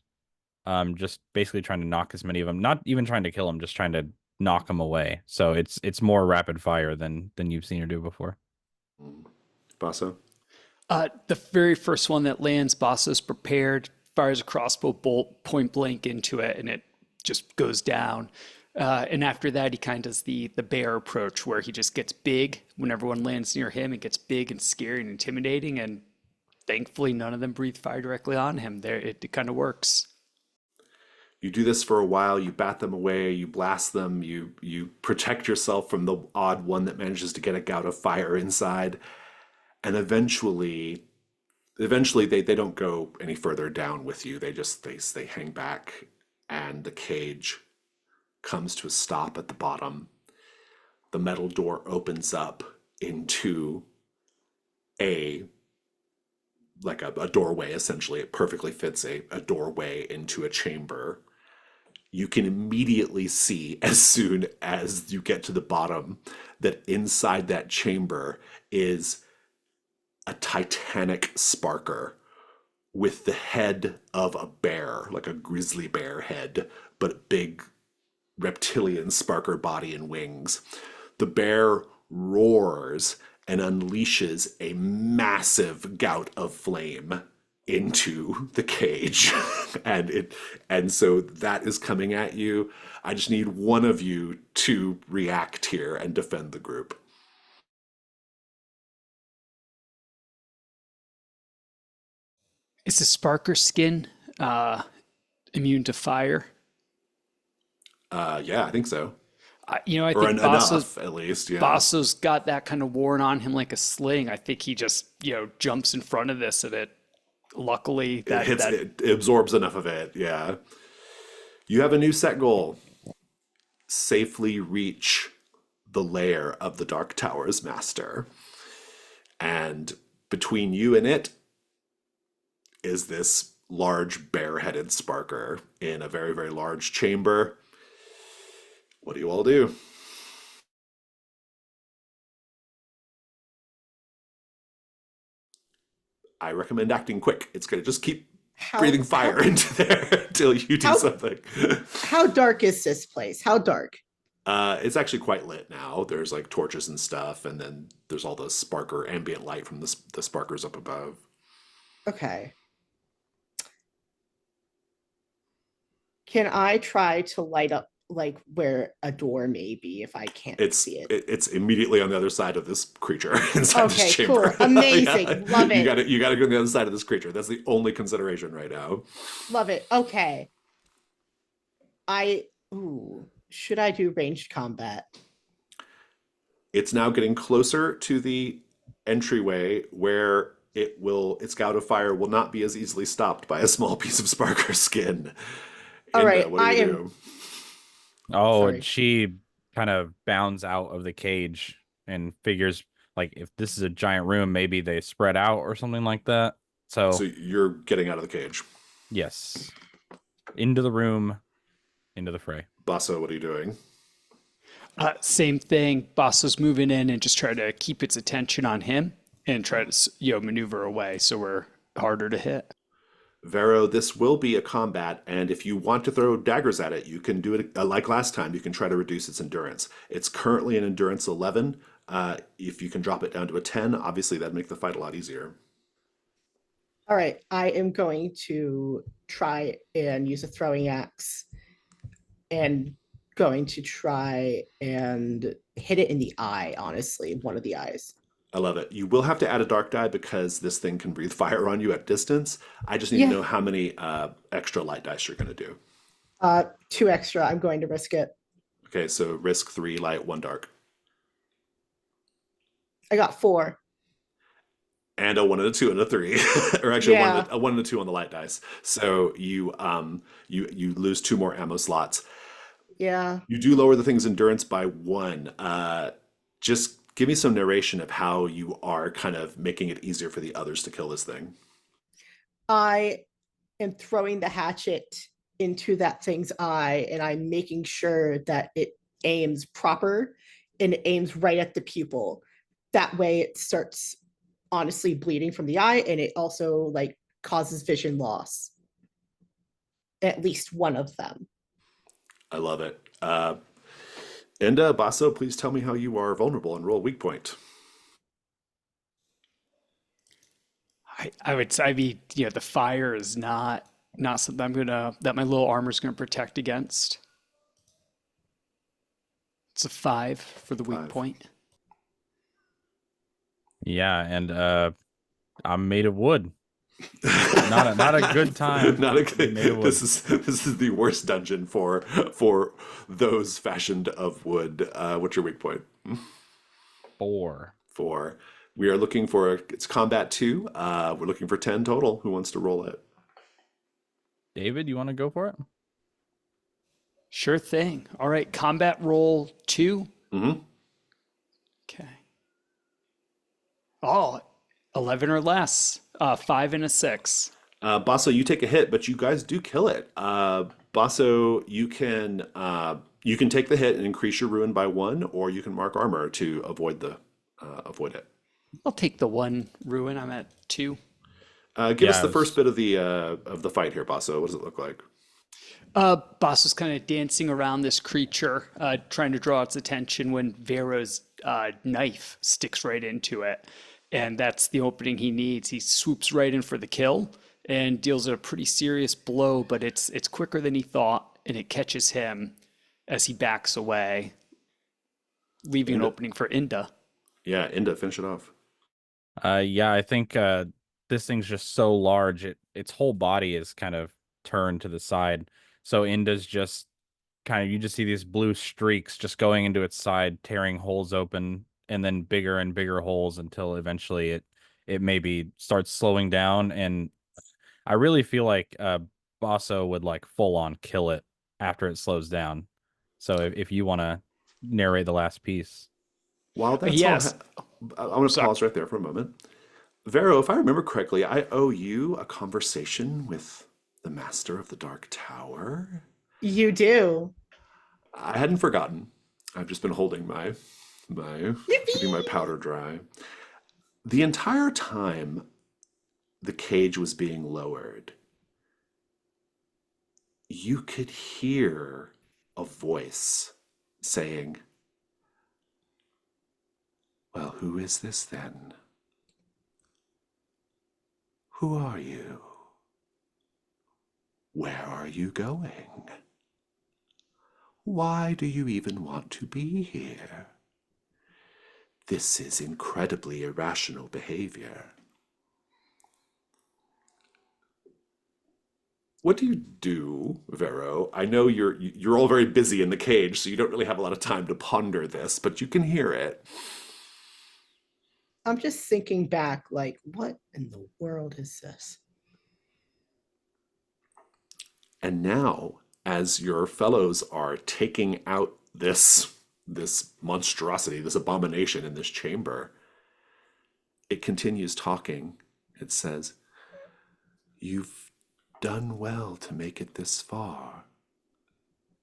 Just basically trying to knock as many of them, not even trying to kill them, just trying to knock them away. So it's more rapid fire than you've seen her do before. Basso? The very first one that lands, Basso's prepared, fires a crossbow bolt point blank into it, and it just goes down. And after that, he kind of does the bear approach, where he just gets big when everyone lands near him. It gets big and scary and intimidating, and thankfully, none of them breathe fire directly on him. There, it kind of works. You do this for a while, you bat them away, you blast them, you protect yourself from the odd one that manages to get a gout of fire inside, and eventually they don't go any further down with you. They hang back, and the cage comes to a stop at the bottom. The metal door opens up into a like a doorway. Essentially, it perfectly fits a doorway into a chamber. You can immediately see, as soon as you get to the bottom, that inside that chamber is a titanic sparker with the head of a bear, like a grizzly bear head, but big reptilian sparker body and wings. The bear roars and unleashes a massive gout of flame into the cage. And so that is coming at you. I just need one of you to react here and defend the group. Is the Sparker skin uh, immune to fire? Yeah, I think so. I Or think enough, at least. Yeah. Basso's got that kind of worn on him like a sling. I think he just, jumps in front of this, and luckily It absorbs enough of it. Yeah. You have a new set goal. Safely reach the lair of the Dark Tower's master. And between you and it is this large bear-headed sparker in a very, very large chamber. What do you all do? I recommend acting quick. It's going to just keep breathing fire into there until you do something. How dark is this place? How dark? It's actually quite lit now. There's like torches and stuff, and then there's all the sparker ambient light from the sparkers up above. Okay. Can I try to light up like where a door may be if I can't see it? It's immediately on the other side of this creature inside this chamber. Cool. Amazing. Yeah. Love it. You gotta go on the other side of this creature. That's the only consideration right now. Love it. Okay. Should I do ranged combat? It's now getting closer to the entryway where its gout of fire will not be as easily stopped by a small piece of sparker skin. All right, what do you do? Oh, Sorry. and she kind of bounds out of the cage and figures, like, if this is a giant room, maybe they spread out or something like that. So You're getting out of the cage. yes, into the room, into the fray. Basso, what are you doing? Same thing. Basso's moving in and just try to keep its attention on him and try to, maneuver away so we're harder to hit. Vero, this will be a combat, and if you want to throw daggers at it, you can do it like last time. You can try to reduce its endurance. It's currently an endurance 11. If you can drop it down to a 10, obviously that'd make the fight a lot easier. All right. I am going to try and use a throwing axe and going to try and hit it in the eye, honestly, one of the eyes. I love it. You will have to add a dark die because this thing can breathe fire on you at distance. I just need to know how many extra light dice you're going to do. 2 extra. I'm going to risk it. Okay, so risk 3 light, 1 dark. I got 4. And a 1 and a 2 and a 3. Or actually a 1 and a 2 on the light dice. So you lose 2 more ammo slots. Yeah. You do lower the thing's endurance by 1. Just Give me some narration of how you are kind of making it easier for the others to kill this thing. I am throwing the hatchet into that thing's eye, and I'm making sure that it aims proper and it aims right at the pupil. That way it starts honestly bleeding from the eye, and it also like causes vision loss. At least one of them. I love it. And Basso, please tell me how you are vulnerable and roll a weak point. I would say, I mean, the fire is not something that my little armor's gonna protect against. It's a 5 for the weak 5. point. Yeah, and I'm made of wood. Not a good time. Not a to be good. made of wood. This is the worst dungeon for those fashioned of wood. What's your weak point? 4. 4. We are looking for it's combat 2. We're looking for 10 total. Who wants to roll it? David, you want to go for it? Sure thing. All right, combat roll 2. Mm-hmm. Okay. Oh, 11 or less. 5 and a 6. Basso, you take a hit, but you guys do kill it. Basso, you can take the hit and increase your ruin by 1, or you can mark armor to avoid it. I'll take the 1 ruin. I'm at 2. Give us the first bit of the fight here, Basso. What does it look like? Boss was kind of dancing around this creature, trying to draw its attention when Vero's knife sticks right into it. And that's the opening he needs. He swoops right in for the kill and deals a pretty serious blow, but it's quicker than he thought, and it catches him as he backs away, leaving an opening for Inda. Yeah, Inda, finish it off. Yeah, I think this thing's just so large. Its whole body is kind of turned to the side. So Inda's just kind of, you just see these blue streaks just going into its side, tearing holes open, and then bigger and bigger holes until eventually it maybe starts slowing down. And I really feel like Basso would like full on kill it after it slows down. So if you want to narrate the last piece. While that's Yes. I want to pause right there for a moment. Vero, if I remember correctly, I owe you a conversation with the master of the Dark Tower. You do. I hadn't forgotten. I've just been holding my keeping my powder dry. The entire time the cage was being lowered, you could hear a voice saying, "Well, who is this then? Who are you? Where are you going? Why do you even want to be here? This is incredibly irrational behavior." What do you do, Vero? I know you're all very busy in the cage, so you don't really have a lot of time to ponder this, but you can hear it. I'm just thinking back, like, what in the world is this? And now, as your fellows are taking out this monstrosity, this abomination in this chamber, it continues talking. It says, "You've done well to make it this far.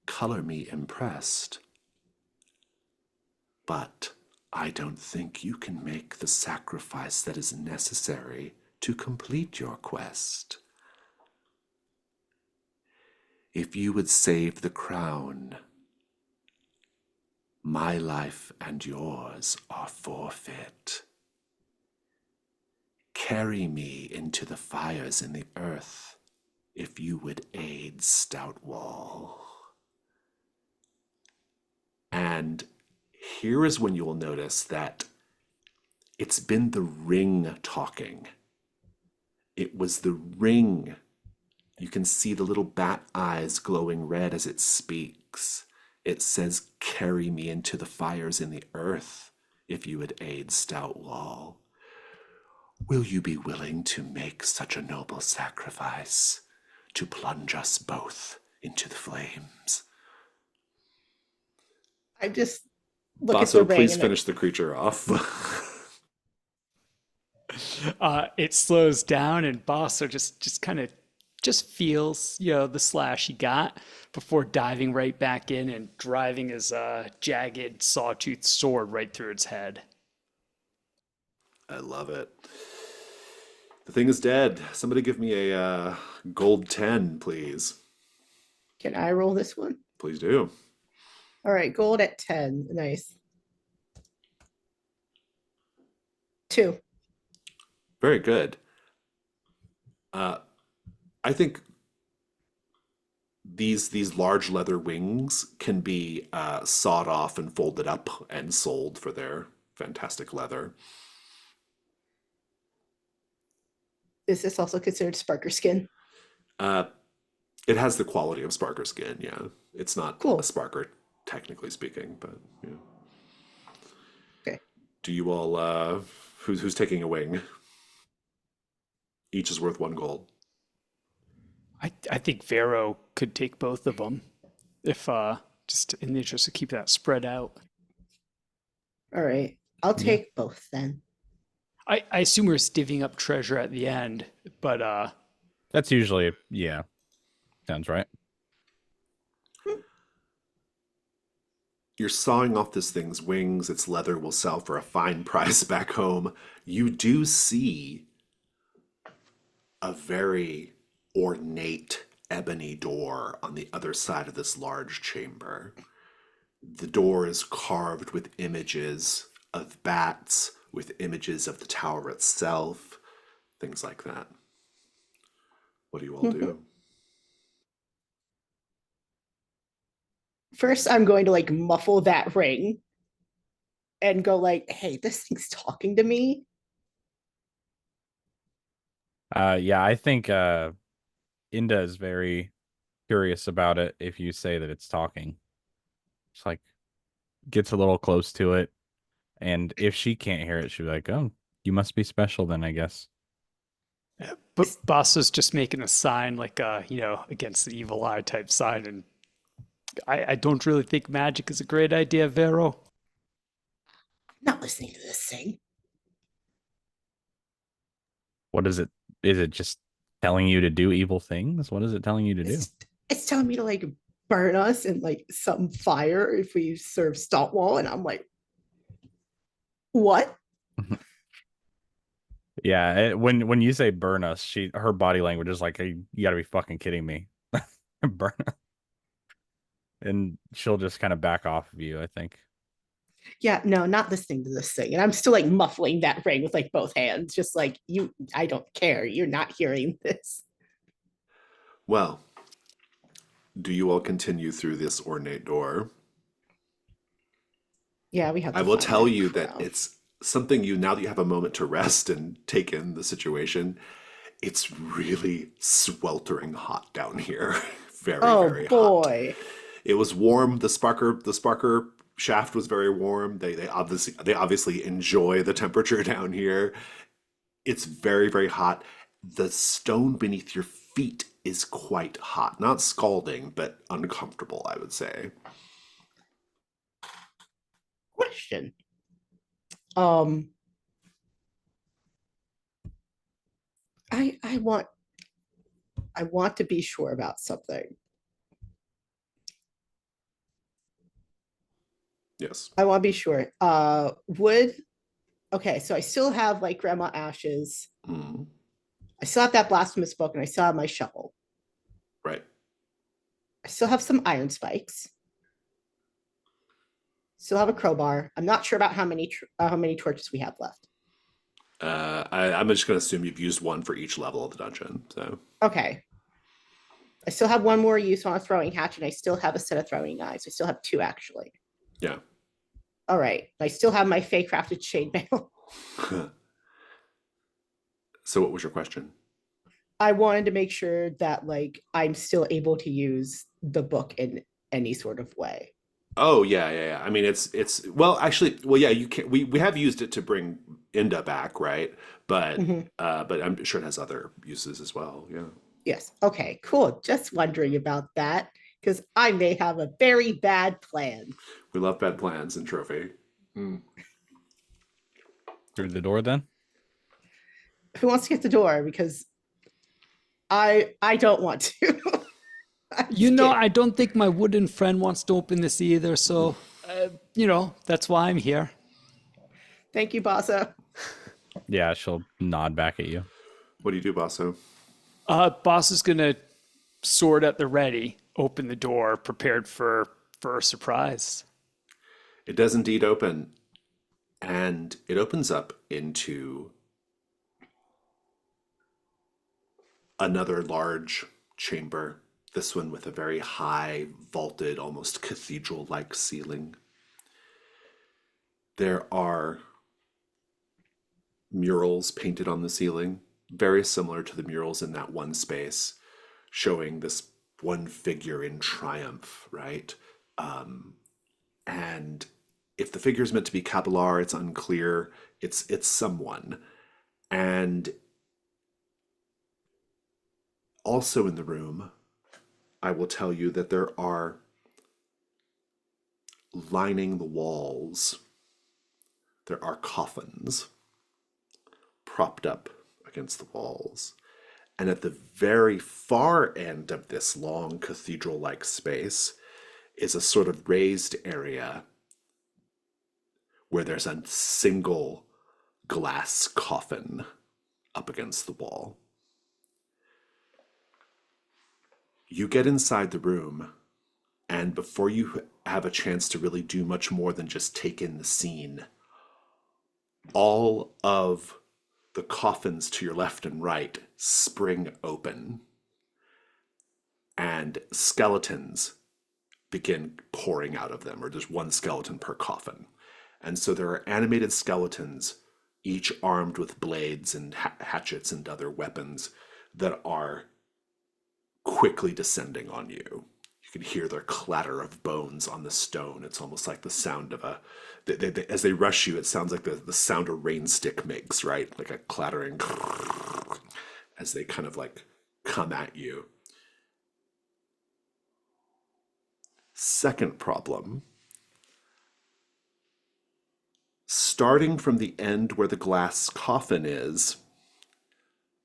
Color me impressed. But I don't think you can make the sacrifice that is necessary to complete your quest. If you would save the crown, my life and yours are forfeit. Carry me into the fires in the earth if you would aid Stoutwall." And here is when you will notice that it's been the ring talking. It was the ring. You can see the little bat eyes glowing red as it speaks. It says, "Carry me into the fires in the earth if you would aid Stoutwall. Will you be willing to make such a noble sacrifice to plunge us both into the flames?" I'm just look at the Basso, ring please and finish the creature off. It slows down, and Bosso just kind of just feels, the slash he got before diving right back in and driving his jagged sawtooth sword right through its head. I love it. The thing is dead. Somebody give me a gold 10, please. can I roll this one? Please do. All right, gold at 10. Nice. 2. Very good. I think these large leather wings can be sawed off and folded up and sold for their fantastic leather. Is this also considered Sparker skin? Uh, it has the quality of Sparker skin, yeah. It's not a Cool. Sparker, technically speaking, but yeah. Okay. Do you all who's taking a wing? Each is worth 1 gold. I think Vero could take both of them if just in the interest of keep that spread out. All right. I'll Yeah. take both then. I assume we're divvying up treasure at the end, but That's usually, yeah, sounds right. You're sawing off this thing's wings, its leather will sell for a fine price back home. You do see a very ornate ebony door on the other side of this large chamber. The door is carved with images of bats, with images of the tower itself, things like that. What do you all do? First, I'm going to like muffle that ring and go like, "Hey, this thing's talking to me." Yeah, I think Inda is very curious about it if you say that it's talking. It's like gets a little close to it, and if she can't hear it, she'll be like, "Oh, you must be special then, I guess." but Bosso's just making a sign like against the evil eye type sign, and I don't really think magic is a great idea, Vero. Not listening to this thing. What is it? Is it just telling you to do evil things? What is it telling you to do? It's telling me to like burn us in like some fire if we serve Stoutwall, and I'm like, what? Yeah, when you say burn us, her body language is like, "Hey, you got to be fucking kidding me." Burn us. And she'll just kind of back off of you, I think. Yeah, no, not listening to this thing. And I'm still like muffling that ring with like both hands, just like you, I don't care. You're not hearing this. Well, do you all continue through this ornate door? Yeah, we have to I will find tell that you that crown. it's something now that you have a moment to rest and take in the situation, it's really sweltering hot down here. Very, Oh very hot. boy. It was warm. The sparker shaft was very warm. They obviously enjoy the temperature down here. It's very, very hot. The stone beneath your feet is quite hot. Not scalding, but uncomfortable, I would say. Question. Um, I want to be sure about something. Yes. I want to be sure. Okay, so I still have like Grandma Ash's. Mm, I still have that blasphemous book, and I still have my shovel. right. I still have some iron spikes. Still have a crowbar. I'm not sure about how many torches we have left. I'm just going to assume you've used one for each level of the dungeon. So Okay. I still have one more use on a throwing hatch, and I still have a set of throwing knives. I still have 2 actually. yeah. All right. I still have my fake crafted chainmail. So what was your question? I wanted to make sure that like I'm still able to use the book in any sort of way. Oh yeah. I mean, it's well, actually, well, yeah. You can. We have used it to bring Inda back, right? But Mhm. but I'm sure it has other uses as well. Yeah. Yes. Okay, cool. Just wondering about that because I may have a very bad plan. We love bad plans in Trophy. Through the door then? Who wants to get the door? Because I don't want to. I'm You know, scared. I don't think my wooden friend wants to open this either, so, that's why I'm here. Thank you, Basso. Yeah, she'll nod back at you. What do you do, Basso? Boss is gonna, sword at the ready, open the door, prepared for a surprise. It does indeed open, and it opens up into another large chamber, this one with a very high, vaulted, almost cathedral-like ceiling. There are murals painted on the ceiling, very similar to the murals in that one space, showing this one figure in triumph, right? And if the figure is meant to be Cabilar, it's unclear. It's someone. And also in the room, I will tell you that there are, lining the walls, there are coffins propped up against the walls. And at the very far end of this long cathedral-like space is a sort of raised area where there's a single glass coffin up against the wall. You get inside the room, and before you have a chance to really do much more than just take in the scene, all of the coffins to your left and right spring open, and skeletons begin pouring out of them, or there's one skeleton per coffin. And so there are animated skeletons, each armed with blades and hatchets and other weapons that are quickly descending on you. You can hear the clatter of bones on the stone. It's almost like the sound of as they rush you, it sounds like the sound a rain stick makes, right? Like a clattering as they kind of like come at you. Second problem. Starting from the end where the glass coffin is,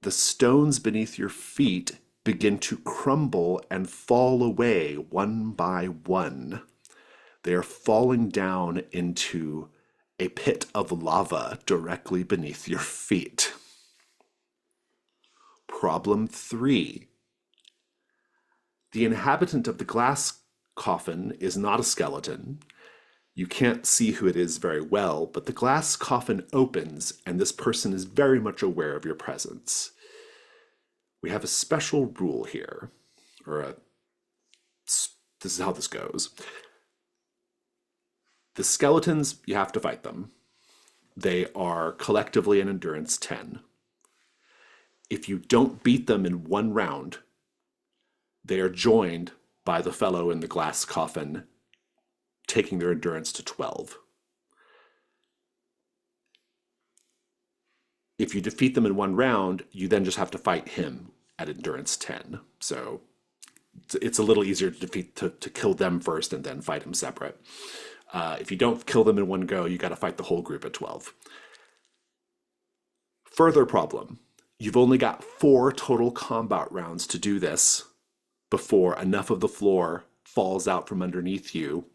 the stones beneath your feet begin to crumble and fall away one by one. They are falling down into a pit of lava directly beneath your feet. Problem 3. The inhabitant of the glass coffin is not a skeleton. You can't see who it is very well, but the glass coffin opens and this person is very much aware of your presence. We have a special rule here, this is how this goes. The skeletons, you have to fight them. They are collectively an endurance 10. If you don't beat them in one round, they are joined by the fellow in the glass coffin, taking their endurance to 12. If you defeat them in one round, you then just have to fight him at endurance 10. So it's a little easier to kill them first and then fight him separate. If you don't kill them in one go, you got to fight the whole group at 12. Further problem, you've only got 4 total combat rounds to do this before enough of the floor falls out from underneath you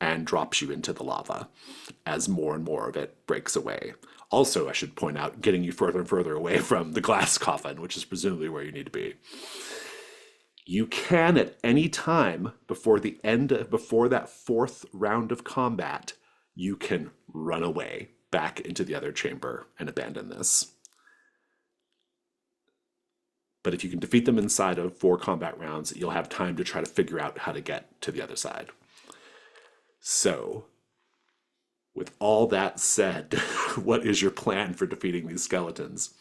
and drops you into the lava as more and more of it breaks away. Also, I should point out, getting you further and further away from the glass coffin, which is presumably where you need to be. You can at any time before that 4th round of combat, you can run away back into the other chamber and abandon this. But if you can defeat them inside of 4 combat rounds, you'll have time to try to figure out how to get to the other side. So, with all that said, what is your plan for defeating these skeletons?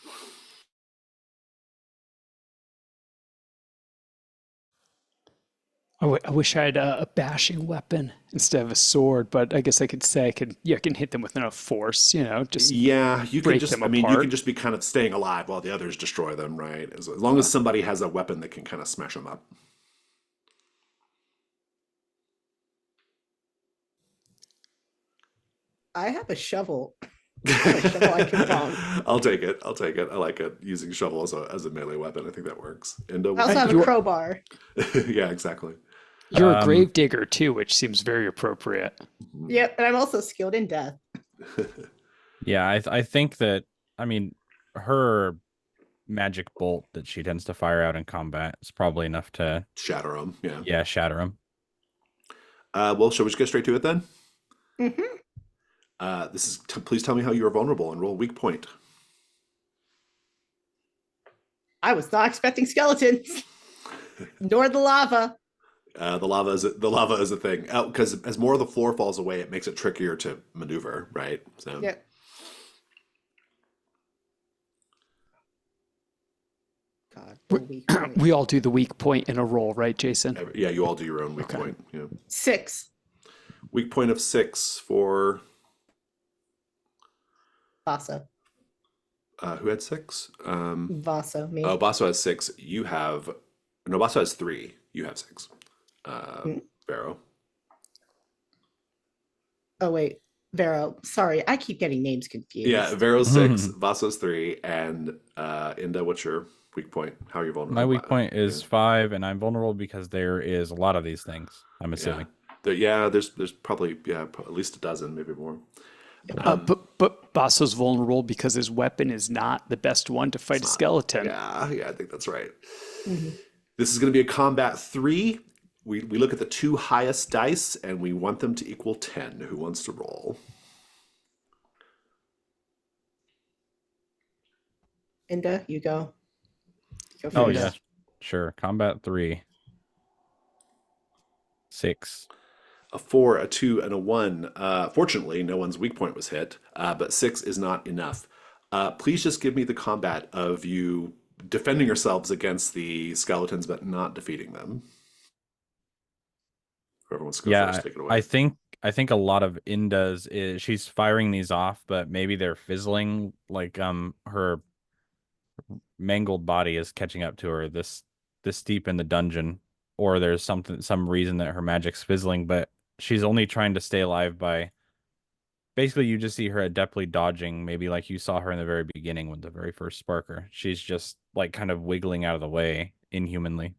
I wish I had a bashing weapon instead of a sword, but I guess I could say I can hit them with enough force, just Yeah, you can break just, them I mean, you apart. can just be kind of staying alive while the others destroy them, right? As long as somebody has a weapon that can kind of smash them up. I have a shovel. A shovel I can bonk. I'll take it. I'll take it. I like it. Using shovel as a melee weapon. I think that works. Endo, I what also do have you a you- crowbar. do? Yeah, exactly. You're a Um, grave digger too, which seems very appropriate. Yep, and I'm also skilled in death. Yeah, I think that, I mean, her magic bolt that she tends to fire out in combat is probably enough to, Shatter them. Yeah. yeah, shatter him. Well, shall we just get straight to it then? Hmm. This is. Please tell me how you are vulnerable and roll weak point. I was not expecting skeletons, nor the lava. The lava is a thing because as more of the floor falls away, it makes it trickier to maneuver. Right. So. Yep. God, the weak point. We all do the weak point in a roll, right, Jason? Yeah, you all do your own weak Okay. point. Yeah. 6. Weak point of 6 for Vasa. who had 6? Vasa, me. Oh, Basso has 6. You have no. Basso has 3. You have 6. Hmm. Vero. Oh, wait. Vero. Sorry, I keep getting names confused. Yeah, Vero's 6. Basso's 3. And Inda, what's your weak point? How are you vulnerable? My weak point is 5, and I'm vulnerable because there is a lot of these things, I'm assuming. There's probably at least a dozen, maybe more. But Basso's vulnerable because his weapon is not the best one to fight a skeleton. Yeah, I think that's right. Mhm. This is going to be a combat 3. We look at the 2 highest dice, and we want them to equal 10. Who wants to roll? Inda, you go. You go Oh, first. yeah. Sure. Combat 3. 6. A 4, a 2, and a 1. Fortunately, no one's weak point was hit, but 6 is not enough. Please just give me the combat of you defending yourselves against the skeletons, but not defeating them. Whoever wants to go Yeah, first, take it away. I think a lot of Inda's is she's firing these off, but maybe they're fizzling, like her mangled body is catching up to her this deep in the dungeon, or there's some reason that her magic's fizzling, but she's only trying to stay alive by basically you just see her adeptly dodging, maybe like you saw her in the very beginning with the very first sparker. She's just like kind of wiggling out of the way inhumanly.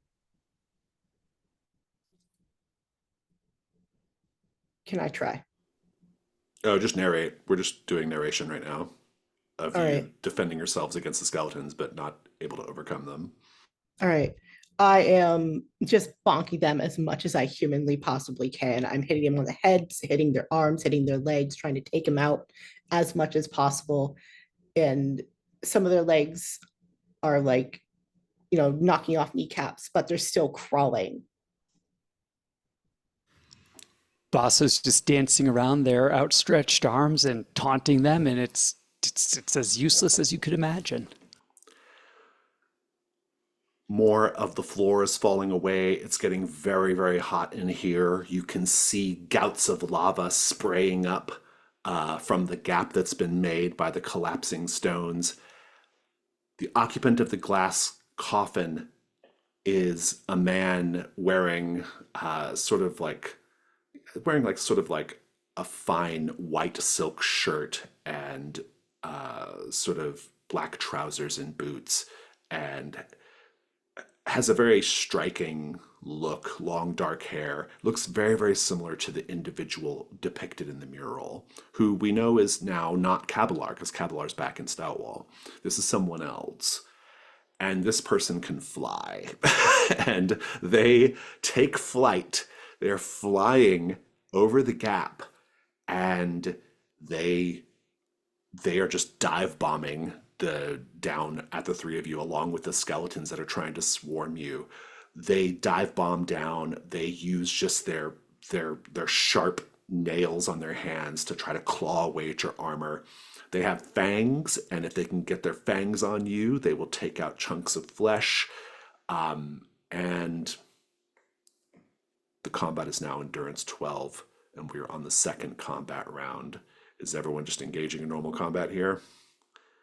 Can I try? Oh, just narrate. We're just doing narration right now of All you right. defending yourselves against the skeletons, but not able to overcome them. All right. I am just bonking them as much as I humanly possibly can. I'm hitting them on the heads, hitting their arms, hitting their legs, trying to take them out as much as possible. And some of their legs are like, knocking off kneecaps, but they're still crawling. Basso's just dancing around their outstretched arms and taunting them, and it's as useless as you could imagine. More of the floor is falling away. It's getting very, very hot in here. You can see gouts of lava spraying up from the gap that's been made by the collapsing stones. The occupant of the glass coffin is a man wearing sort of like a fine white silk shirt and sort of black trousers and boots, and has a very striking look, long dark hair, looks very, very similar to the individual depicted in the mural, who we know is now not Cabilar, because Cabilar's back in Stoutwall. This is someone else. And this person can fly. And they take flight. They're flying over the gap, and they are just dive bombing down at the 3 of you, along with the skeletons that are trying to swarm you. They dive bomb down. They use just their sharp nails on their hands to try to claw away at your armor. They have fangs, and if they can get their fangs on you, they will take out chunks of flesh. And the combat is now endurance 12, and we're on the second combat round. Is everyone just engaging in normal combat here?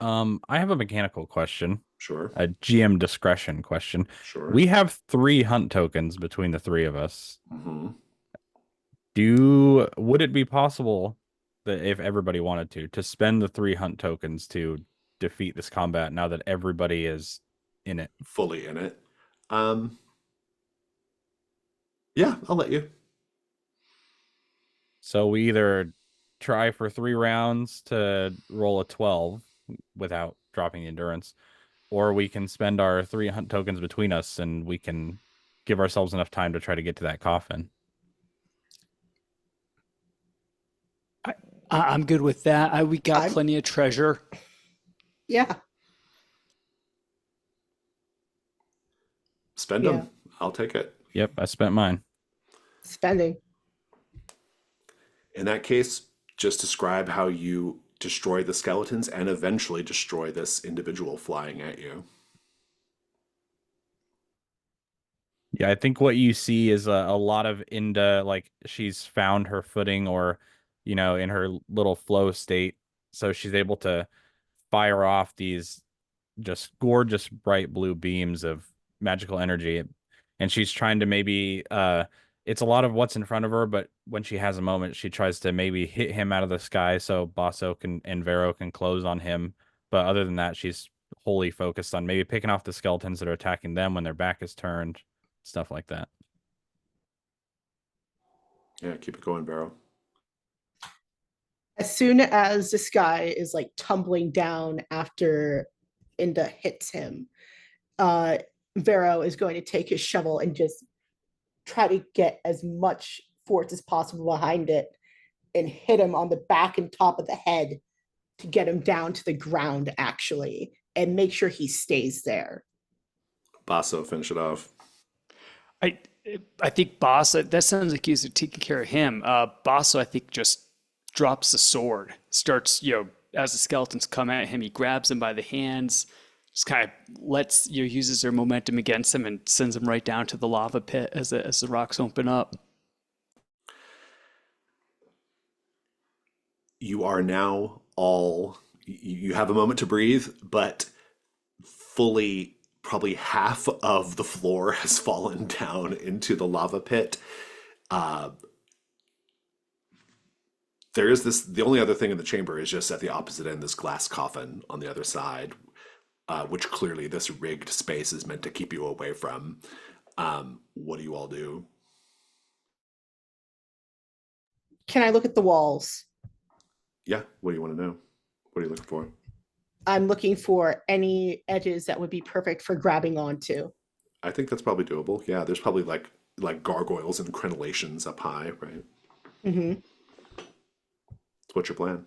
I have a mechanical question, Sure. a GM discretion question. Sure. We have 3 hunt tokens between the 3 of us. Mm-hmm. Would it be possible if everybody wanted to spend the 3 hunt tokens to defeat this combat now that everybody is in it. Fully in it. Um, yeah, I'll let you. So we either try for 3 rounds to roll a 12 without dropping the endurance, or we can spend our 3 hunt tokens between us and we can give ourselves enough time to try to get to that coffin. I'm good with that. We got I'm- plenty of treasure. Yeah. Spend Yeah. them. I'll take it. Yep, I spent mine. Spending. In that case, just describe how you destroy the skeletons and eventually destroy this individual flying at you. Yeah, I think what you see is a lot of Inda, like she's found her footing or, in her little flow state. So she's able to fire off these just gorgeous bright blue beams of magical energy. And she's trying to maybe, it's a lot of what's in front of her, but when she has a moment, she tries to maybe hit him out of the sky so Basso and Vero can close on him. But other than that, she's wholly focused on maybe picking off the skeletons that are attacking them when their back is turned. Stuff like that. Yeah, keep it going, Vero. As soon as this guy is like tumbling down after Inda hits him, Vero is going to take his shovel and just try to get as much force as possible behind it and hit him on the back and top of the head to get him down to the ground, actually, and make sure he stays there. Basso, finish it off. I I think Boss, that sounds like he's taking care of him. Bosso, I think, just drops the sword, starts, as the skeletons come at him, he grabs them by the hands, just kind of uses their momentum against him and sends him right down to the lava pit as the rocks open up. You are now all, you have a moment to breathe, but fully probably half of the floor has fallen down into the lava pit. There is the only other thing in the chamber is just at the opposite end, this glass coffin on the other side, which clearly this rigged space is meant to keep you away from. What do you all do? Can I look at the walls? Yeah, what do you want to know? What are you looking for? I'm looking for any edges that would be perfect for grabbing onto. I think that's probably doable. Yeah, there's probably like gargoyles and crenellations up high, right? Mm-hmm. What's your plan?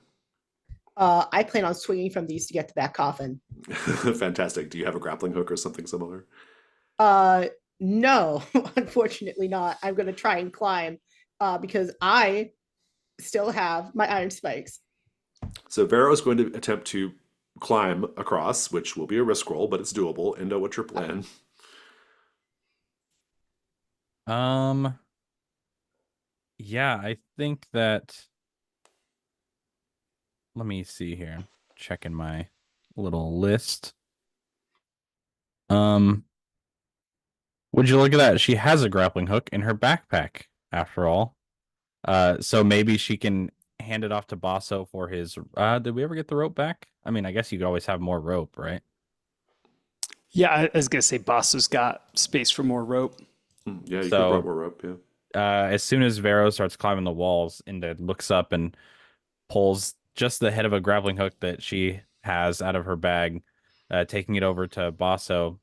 I plan on swinging from these to get to that coffin. Fantastic. Do you have a grappling hook or something similar? No, unfortunately not. I'm going to try and climb because I still have my iron spikes. So Vero is going to attempt to climb across, which will be a risk roll, but it's doable. Endo, what's your plan? Yeah, I think that, let me see here. Checking my little list. Would you look at that? She has a grappling hook in her backpack, after all. So maybe she can hand it off to Basso for his. Did we ever get the rope back? I mean, I guess you could always have more rope, right? Yeah, I was gonna say Bosso's got space for more rope. Yeah, you So- could more rope, yeah. As soon as Vero starts climbing the walls, Inda looks up and pulls just the head of a grappling hook that she has out of her bag, taking it over to Basso,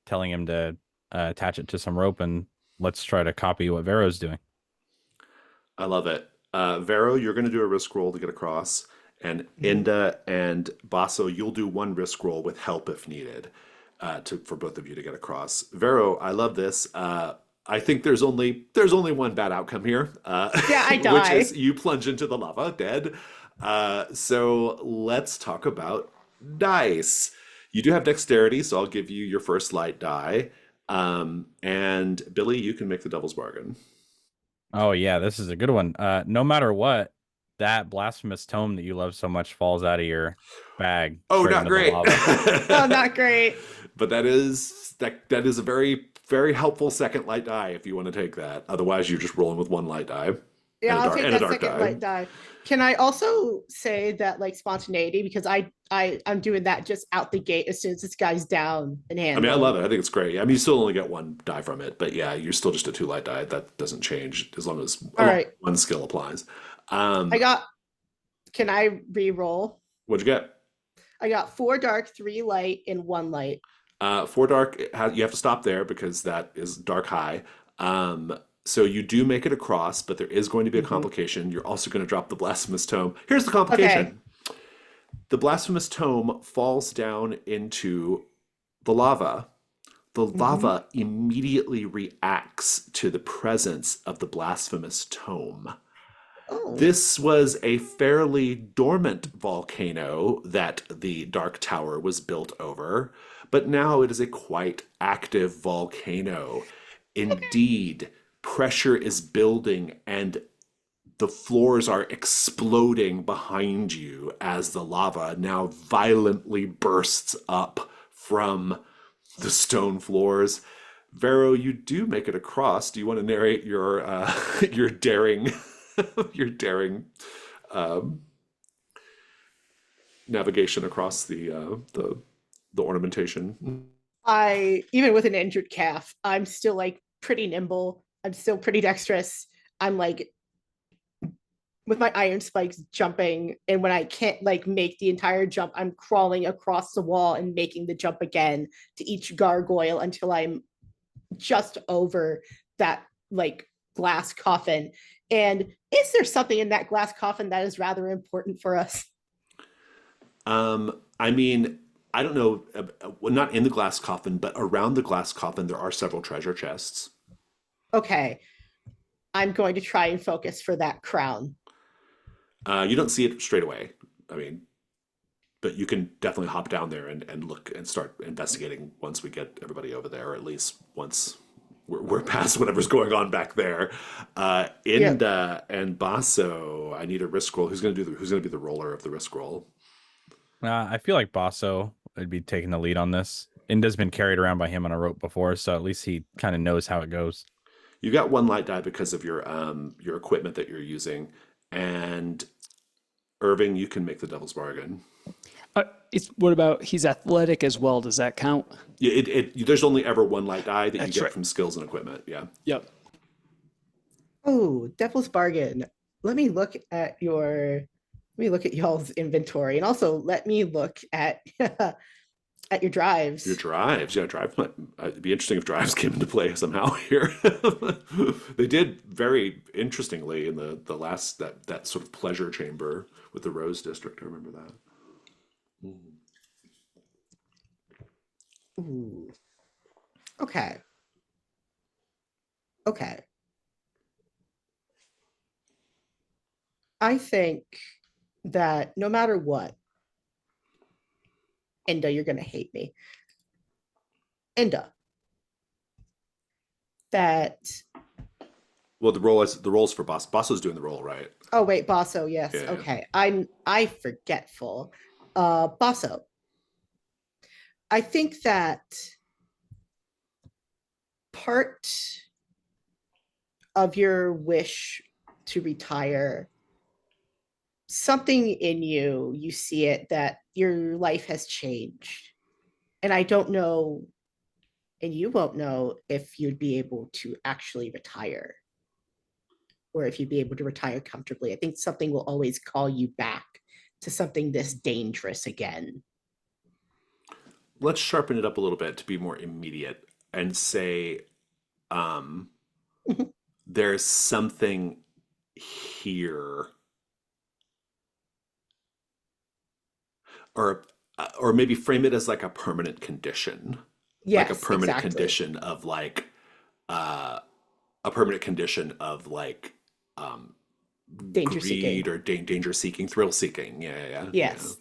telling him to attach it to some rope, and let's try to copy what Vero's doing. I love it. Vero, you're going to do a risk roll to get across, and Inda and Basso, you'll do one risk roll with help if needed for both of you to get across. Vero, I love this. I think there's only one bad outcome here. Yeah, I which die. is you plunge into the lava, dead. So let's talk about dice. You do have dexterity, so I'll give you your first light die. And Billy, you can make the devil's bargain. Oh yeah, this is a good one. No matter what, that blasphemous tome that you love so much falls out of your bag. Oh, straight not into the great. lava. Oh, not great. But that is a very, very helpful second light die if you want to take that. Otherwise, you're just rolling with one light die. Yeah, I'll take and a that dark second die. light die. Can I also say that like spontaneity because I'm doing that just out the gate as soon as this guy's down and I mean, I love handled. it. I think it's great. I mean, you still only get one die from it, but yeah, you're still just a 2 light die. That doesn't change All as long as right, one skill applies. I got. Can I re-roll? What'd you get? I got 4 dark, 3 light, and 1 light. 4 dark, you have to stop there because that is dark high. So you do make it across, but there is going to be a Hmm. complication. You're also going to drop the blasphemous tome. Here's the Okay. complication: the blasphemous tome falls down into the lava. The Hmm. lava immediately reacts to the presence of the blasphemous tome. Oh. This was a fairly dormant volcano that the Dark Tower was built over, but now it is a quite active volcano. Indeed, pressure is building and the floors are exploding behind you as the lava now violently bursts up from the stone floors. Vero, you do make it across. Do you want to narrate your your daring your daring um, navigation across the ornamentation? I even with an injured calf, I'm still like pretty nimble. I'm still pretty dexterous. I'm like with my iron spikes jumping, and when I can't like make the entire jump, I'm crawling across the wall and making the jump again to each gargoyle until I'm just over that like glass coffin. And is there something in that glass coffin that is rather important for us? I mean, I don't know, well, not in the glass coffin, but around the glass coffin, there are several treasure chests. Okay, I'm going to try and focus for that crown. You don't see it straight away. I mean, but you can definitely hop down there and look and start investigating once we get everybody over there, or at least once we're past whatever's going on back there. Yeah. Inda and Basso, I need a risk roll. Who's gonna be the roller of the risk roll? I feel like Basso would be taking the lead on this. Inda's been carried around by him on a rope before, so at least he kind of knows how it goes. You got one light die because of your equipment that you're using, and Irving, you can make the devil's bargain. What about he's athletic as well? Does that count? Yeah, there's only ever one light die that you That's get right. from skills and equipment. Yeah. Yep. Oh, devil's bargain. Let me look at your let me look at y'all's inventory and also let me look at at your Your drives. drives, yeah, it'd be interesting if drives came into play somehow here. They did very interestingly in the last that sort of pleasure chamber with the Rose District. I remember that. Ooh. Okay. Okay. I think that no matter what, Enda, you're gonna hate me. Enda, that Well, the roles for Boss. Bosso's doing the role, right? oh wait, Basso, yes. Yeah, yeah. Okay. I forgetful. Basso, I think that part of your wish to retire, something in you, you see it that your life has changed. And I don't know, and you won't know if you'd be able to actually retire or if you'd be able to retire comfortably. I think something will always call you back to something this dangerous again. Let's sharpen it up a little bit to be more immediate and say, um, there's something here, or maybe frame it as like a permanent condition, like a Yes, permanent exactly. condition of like uh, a permanent condition of like um, Danger seeking. greed or danger seeking, thrill seeking. Yeah, yeah, yeah, Yes,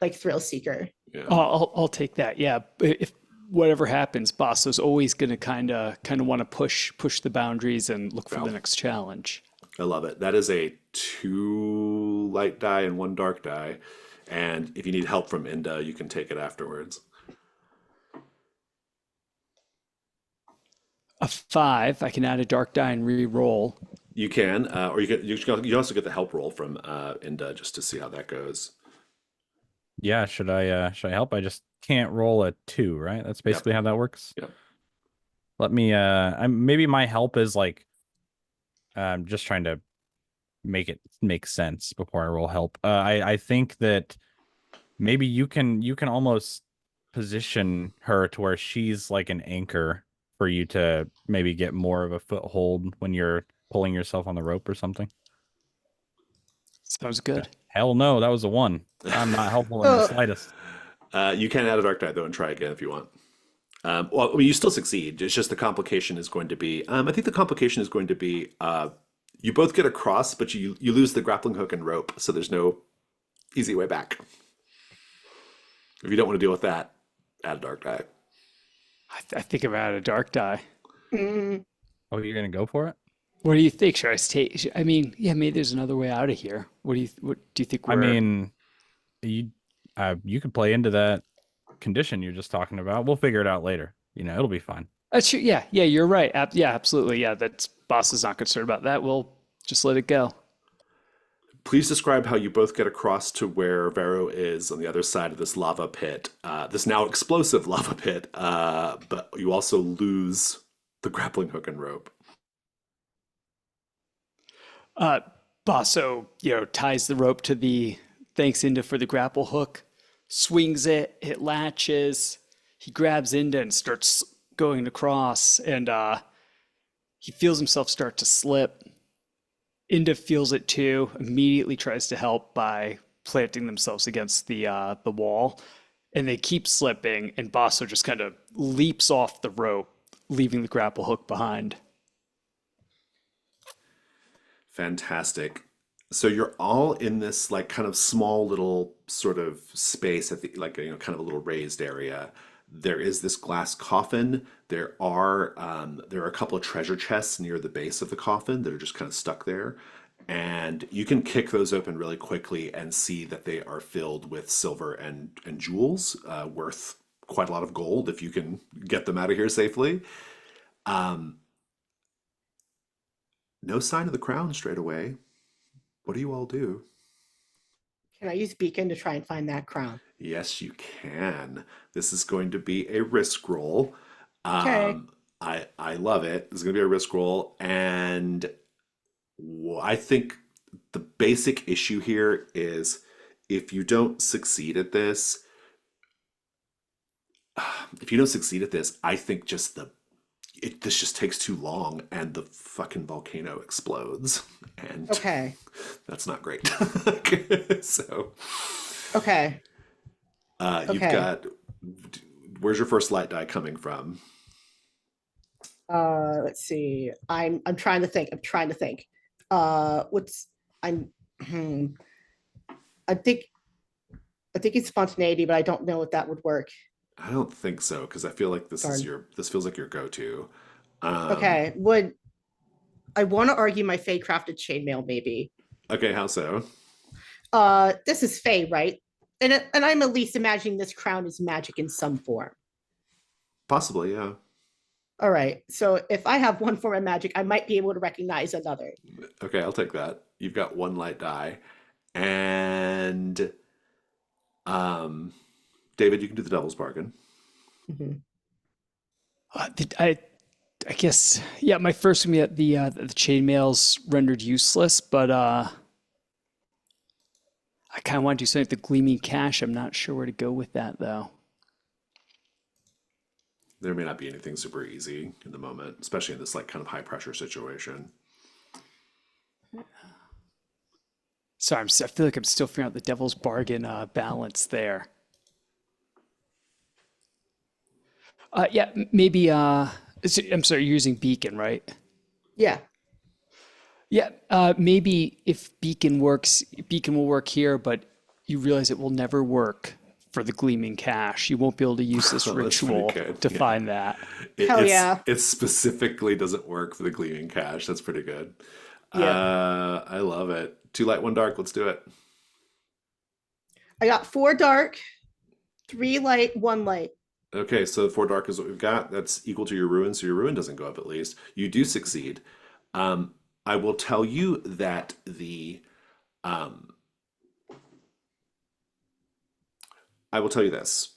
like thrill seeker. yeah. I'll take that. Yeah. If whatever happens, Bosso's always going to kind of want to push the boundaries and look for Well, the next challenge. I love it. That is a 2 light die and 1 dark die. And if you need help from Inda, you can take it afterwards. A 5, I can add a dark die and re-roll. You can, or you also get the help roll from Inda just to see how that goes. Yeah, should I help? I just can't roll a 2, right? That's Yep. basically how that works. Yep. Let me maybe my help is like I'm just trying to make it make sense before I roll help. I think that maybe you can almost position her to where she's like an anchor for you to maybe get more of a foothold when you're pulling yourself on the rope or something. Sounds Okay. good. Hell no, that was a 1. I'm not helpful in the Oh, slightest. You can add a dark die though and try again if you want. Well, I mean, you still succeed. It's just the complication is going to be. I think the complication is going to be you both get across, but you lose the grappling hook and rope, so there's no easy way back. If you don't want to deal with that, add a dark die. I think about a dark die. mm, Oh, you're gonna go for it? What do you think? Should I stay? I mean, yeah, maybe there's another way out of here. What do you think I we're? mean, you could play into that condition you're just talking about. We'll figure it out later. It'll be fine. That's true. Yeah, yeah, you're right. Yeah, absolutely. Yeah, that's boss is not concerned about that. We'll just let it go. Please describe how you both get across to where Vero is on the other side of this lava pit, this now explosive lava pit, but you also lose the grappling hook and rope. Uh, Basso, ties the rope to the thanks Inda for the grapple hook, swings it, it latches. He grabs Inda and starts going across, and he feels himself start to slip. Inda feels it too, immediately tries to help by planting themselves against the wall, and they keep slipping, and Basso just kind of leaps off the rope, leaving the grapple hook behind. Fantastic. So you're all in this like kind of small little sort of space at the like kind of a little raised area. There is this glass coffin. There are a couple of treasure chests near the base of the coffin that are just kind of stuck there. And you can kick those open really quickly and see that they are filled with silver and jewels, worth quite a lot of gold if you can get them out of here safely. Um, no sign of the crown straight away. What do you all do? can I use Beacon to try and find that crown? Yes, you can. This is going to be a risk roll. Okay. I love it. This is going to be a risk roll, and I think the basic issue here is if you don't succeed at this, if you don't succeed at this, I think this just takes too long, and the fucking volcano explodes, and Okay. that's not great. So, Okay. you've Okay. got. Where's your first light die coming from? Let's see. I'm trying to think. I'm trying to think. What's I'm hmm, I think I think it's spontaneity, but I don't know if that would work. I don't think so because I feel like Darn. this feels like your go-to. Um, Okay. Would I want to argue my Fey crafted chainmail maybe? okay, how so? This is Fey, right? And I'm at least imagining this crown is magic in some form. Possibly, yeah. All right. So if I have one form of magic, I might be able to recognize another. Okay, I'll take that. You've got one light die, and um, David, you can do the devil's bargain. Mhm. I guess yeah. My first would be that the chainmail's rendered useless, but I kind of want to do something with the gleaming cash. I'm not sure where to go with that though. There may not be anything super easy in the moment, especially in this like kind of high pressure situation. Sorry, I feel like I'm still figuring out the devil's bargain balance there. Yeah, maybe. I'm sorry, you're using beacon, right? Yeah. Yeah, maybe if beacon works, beacon will work here, but you realize it will never work for the gleaming cache. You won't be able to use this Oh, that's pretty ritual good. to Yeah. find that. Hell yeah. It specifically doesn't work for the gleaming cache. That's pretty good. Yep. I love it. Two light, one dark. Let's do it. I got 4 dark, 3 light, 1 light. Okay, so four dark is what we've got. That's equal to your ruin, so your ruin doesn't go up at least. You do succeed. Um, I will tell you that the um, I will tell you this.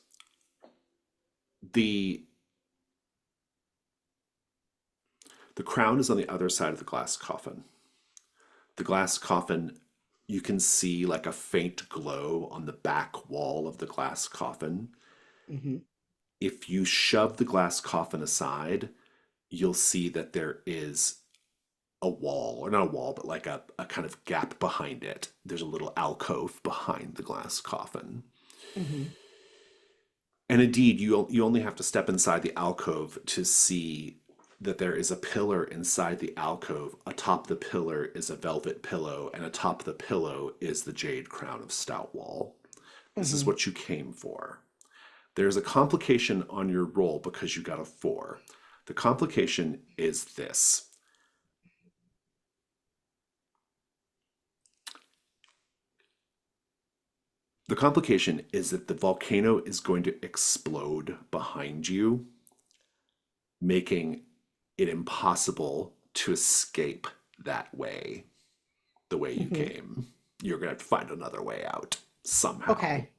The the crown is on the other side of the glass coffin. The glass coffin, you can see like a faint glow on the back wall of the glass coffin. Hmm. If you shove the glass coffin aside, you'll see that there is a wall, or not a wall, but like a kind of gap behind it. There's a little alcove behind the glass coffin. Hmm. And indeed, you only have to step inside the alcove to see that there is a pillar inside the alcove. Atop the pillar is a velvet pillow, and atop the pillow is the jade crown of Stoutwall. This is Hmm. what you came for. There's a complication on your roll because you got a 4. The complication is this. The complication is that the volcano is going to explode behind you, making it impossible to escape that way, the way you Hmm. came. You're going to have to find another way out somehow. Okay.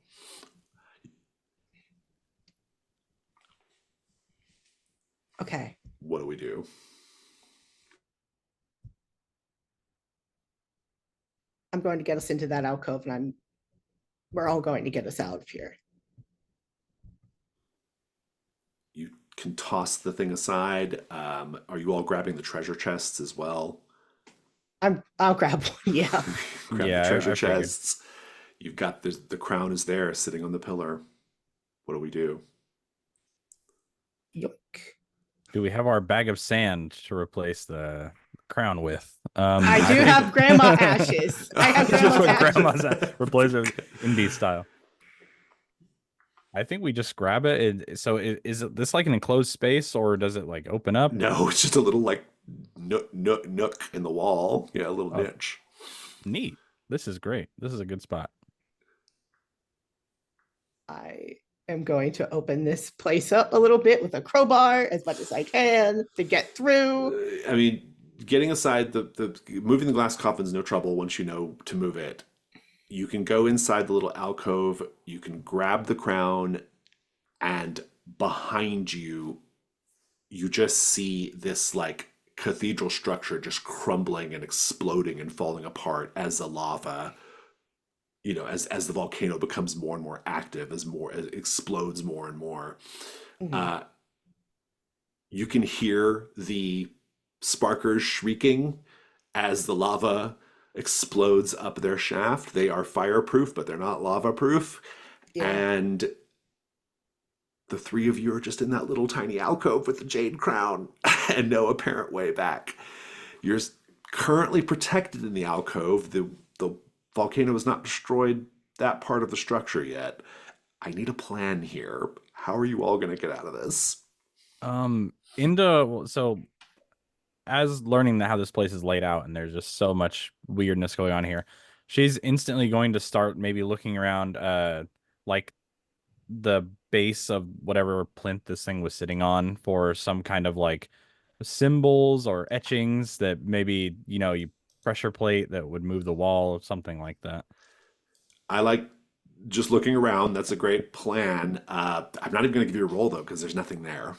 Okay. What do we do? I'm going to get us into that alcove, and we're all going to get us out of here. You can toss the thing aside. Are you all grabbing the treasure chests as well? I'll grab one. Yeah. Grab Yeah, the treasure I figured. chests. You've got the crown is there sitting on the pillar. What do we do? Yoink. Do we have our bag of sand to replace the crown with? I do think- have grandma ashes. I have Just grandma's put ashes. grandma's replace it with indie style. I think we just grab it. So is it this like an enclosed space, or does it like open up? No, it's just a little like nook in the wall. Yeah, a little Oh. niche. Neat. This is great. This is a good spot. I am going to open this place up a little bit with a crowbar as much as I can to get through. I mean, getting aside the moving the glass coffin is no trouble once you know to move it. You can go inside the little alcove, you can grab the crown, and behind you, you just see this like cathedral structure just crumbling and exploding and falling apart as the lava, as the volcano becomes more and more active, as it explodes more and more. Mhm. You can hear the sparkers shrieking as the lava explodes up their shaft. They are fireproof, but they're not lava proof. Yeah. And the three of you are just in that little tiny alcove with the jade crown and no apparent way back. You're currently protected in the alcove. The volcano has not destroyed that part of the structure yet. I need a plan here. How are you all going to get out of this? So as learning how this place is laid out, and there's just so much weirdness going on here, she's instantly going to start maybe looking around like the base of whatever plinth this thing was sitting on for some kind of like symbols or etchings that maybe, you pressure plate that would move the wall or something like that. I like just looking around. That's a great plan. I'm not even going to give you a roll though, because there's nothing there,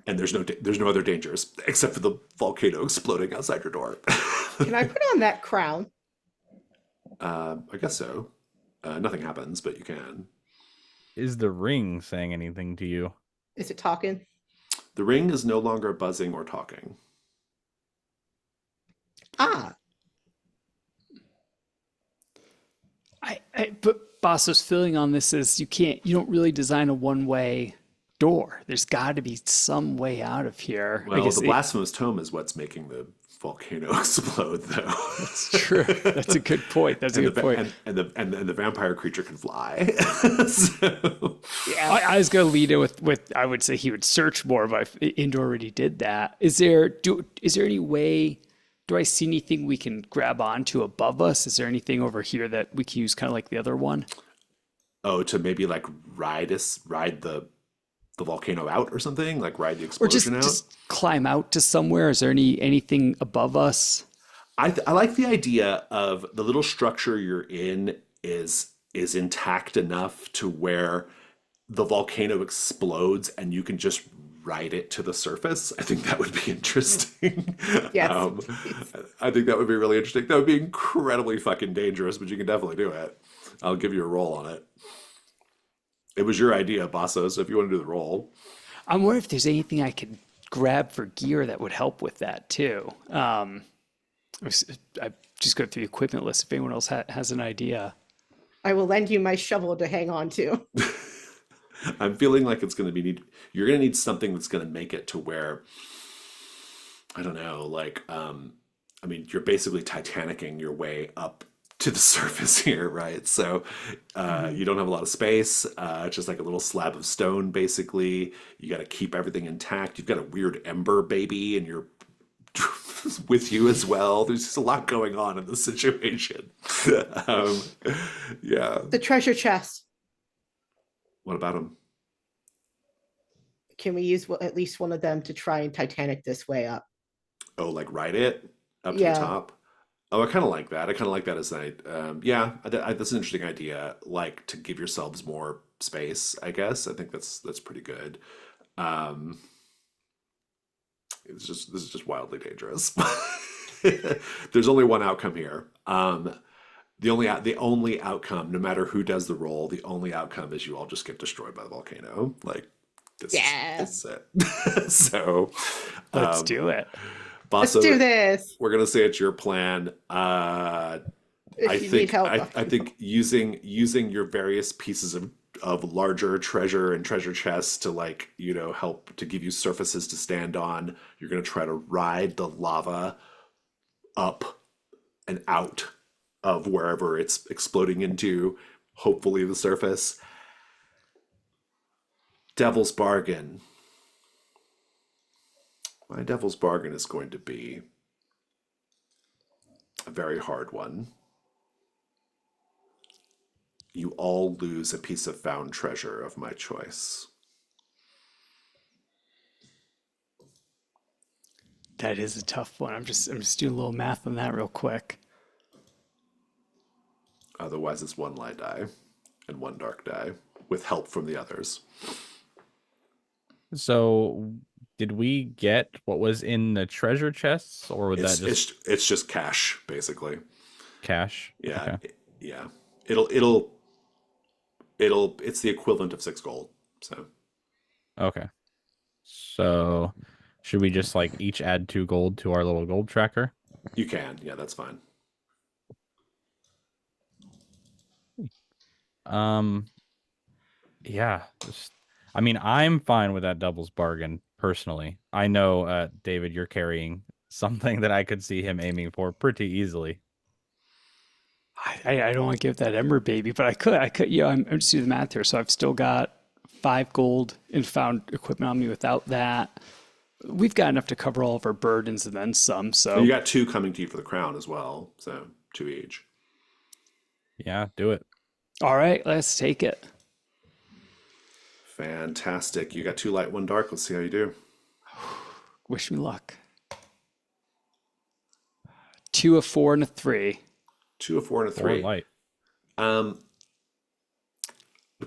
and there's no other dangers except for the volcano exploding outside your door. Can I put on that crown? I guess so. Nothing happens, but you can. Is the ring saying anything to you? Is it talking? The ring is no longer buzzing or talking. Ah, But Basso's feeling on this is you don't really design a one-way door. There's got to be some way out of here. I Well, guess the blasphemous tome is what's making the volcano explode, though. it's true. That's a good point. That's a good point. And the vampire creature can fly. So, yeah. I was going to lead it with I would say he would search more, but Indo already did that. Is there any way? Do I see anything we can grab onto above us? Is there anything over here that we can use, kind of like the other one? to maybe like ride the the volcano out or something, like ride the Or just explosion out. just climb out to somewhere. Is there anything above us? I like the idea of the little structure you're in is intact enough to where the volcano explodes and you can just ride it to the surface. I think that would be interesting. Yes, um, please. I think that would be really interesting. That would be incredibly fucking dangerous, but you can definitely do it. I'll give you a roll on it. It was your idea, Basso, so if you want to do the roll. I'm wondering if there's anything I could grab for gear that would help with that too. I just go through the equipment list if anyone else has an idea. I will lend you my shovel to hang on to. I'm feeling like it's going to be you're going to need something that's going to make it to where I don't know, like I mean, you're basically Titanicing your way up to the surface here, right? So you don't have a lot of space. It's just like a little slab of stone, basically. You got to keep everything intact. You've got a weird ember baby, and you're with you as well. There's just a lot going on in this situation. um, yeah. The treasure chest. What about him? Can we use at least one of them to try and Titanic this way up? Oh, like ride it up to Yeah. the top? Oh, I kind of like that. I kind of like that as an yeah, that's an interesting idea. Like to give yourselves more space, I guess. I think that's pretty good. Um, this is just wildly dangerous. There's only one outcome here. The only outcome, no matter who does the roll, the only outcome is you all just get destroyed by the volcano. Like this, Yeah. this is it. So Let's do it. Let's Basso, do this. we're gonna say it's your plan. If I you need think help, I think using your various pieces of larger treasure and treasure chests to like help to give you surfaces to stand on. You're gonna try to ride the lava up and out of wherever it's exploding into, hopefully the surface. Devil's bargain. My devil's bargain is going to be a very hard one. You all lose a piece of found treasure of my choice. That is a tough one. I'm just doing a little math on that real quick. Otherwise, it's one light die and one dark die with help from the others. So, did we get what was in the treasure chests, or would that just It's just cash, basically. cash? Yeah, Okay. yeah. It's the equivalent of 6 gold. So Okay. So, should we just like each add 2 gold to our little gold tracker? you can, yeah, that's fine. Yeah. I mean, I'm fine with that doubles bargain personally. I know, David, you're carrying something that I could see him aiming for pretty easily. I don't want to give that Ember baby, but I could. Yeah, I'm just doing the math here. So I've still got 5 gold and found equipment on me. Without that, we've got enough to cover all of our burdens and then some. So And you got 2 coming to you for the crown as well, so 2 each. Yeah, do it. all right, let's take it. Fantastic. You got 2 light, 1 dark. Let's see how you do. Wish me luck. 2, a 4, and a 3. 2, a 4, and a 4 3. light. The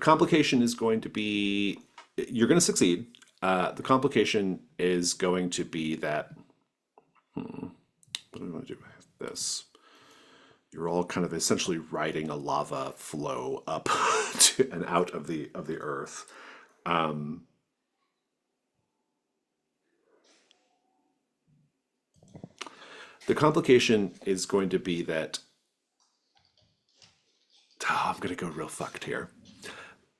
complication is going to be you're going to succeed. The complication is going to be that what do we want to do with this? You're all kind of essentially riding a lava flow up to, and out of the earth. The complication is going to be that I'm going to go real fucked here.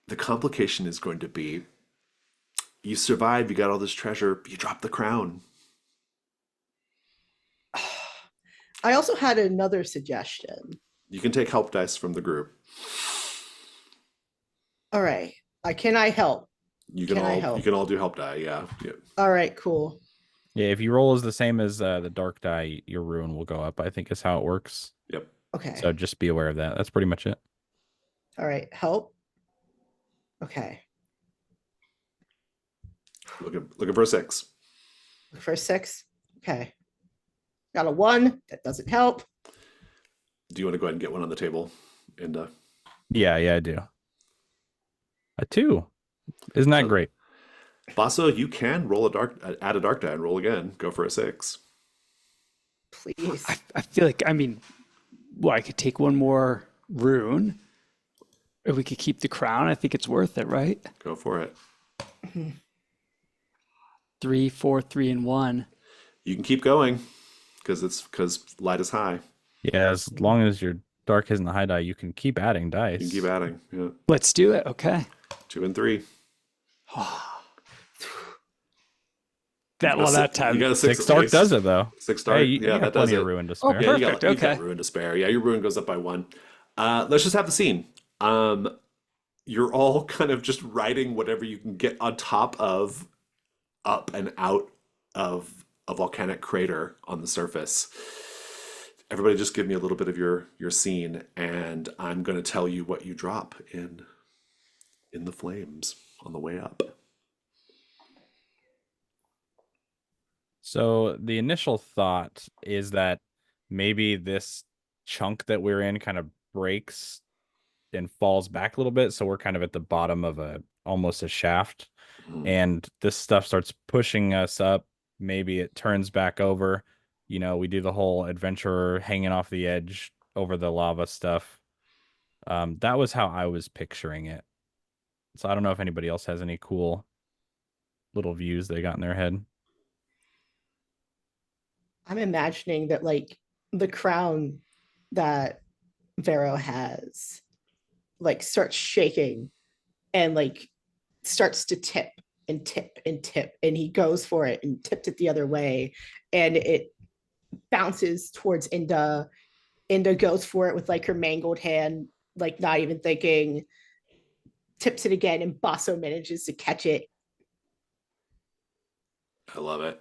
The complication is going to be you survive, you got all this treasure, you drop the crown. I also had another suggestion. You can take help dice from the group. All right. Can I help? You can Can I all help? you can all do help die, yeah. All right, cool. Yeah, if your roll is the same as the dark die, your ruin will go up, I think is how it works. Yep. Okay. So just be aware of that. That's pretty much it. All right, help. Okay. Looking for a 6. For 6. Okay. Got a 1. That doesn't help. Do you want to go ahead and get one on the table? And Yeah, I do. A 2. Isn't that so, great? Basso, you can roll add a dark die and roll again. Go for a 6. Please. I feel like, I mean, well, I could take one more rune, or we could keep the crown. I think it's worth it, right? Go for it. 3, 4, 3, and 1. You can keep going because light is high. Yeah, as long as your dark isn't the high die, you can keep adding dice. You can keep adding. Yeah. Let's do it. Okay. 2 and 3. That time. You got a 6 6 dark does it though. 6 dark. Hey, you yeah, got that does plenty it. of ruin to Oh, spare. Yeah, perfect. you got Okay. ruin to spare. Yeah, your ruin goes up by 1. Let's just have the scene. You're all kind of just riding whatever you can get on top of, up and out of a volcanic crater on the surface. Everybody just give me a little bit of your scene, and I'm going to tell you what you drop in the flames on the way up. So the initial thought is that maybe this chunk that we're in kind of breaks and falls back a little bit, so we're kind of at the bottom of almost a shaft, and this stuff starts pushing us up. Maybe it turns back over. We do the whole adventurer hanging off the edge over the lava stuff. That was how I was picturing it. So I don't know if anybody else has any cool little views they got in their head. I'm imagining that like the crown that Vero has like starts shaking and like starts to tip and tip and tip, and he goes for it and tipped it the other way, and it bounces towards Inda. Inda goes for it with like her mangled hand, like not even thinking, tips it again, and Basso manages to catch it. I love it.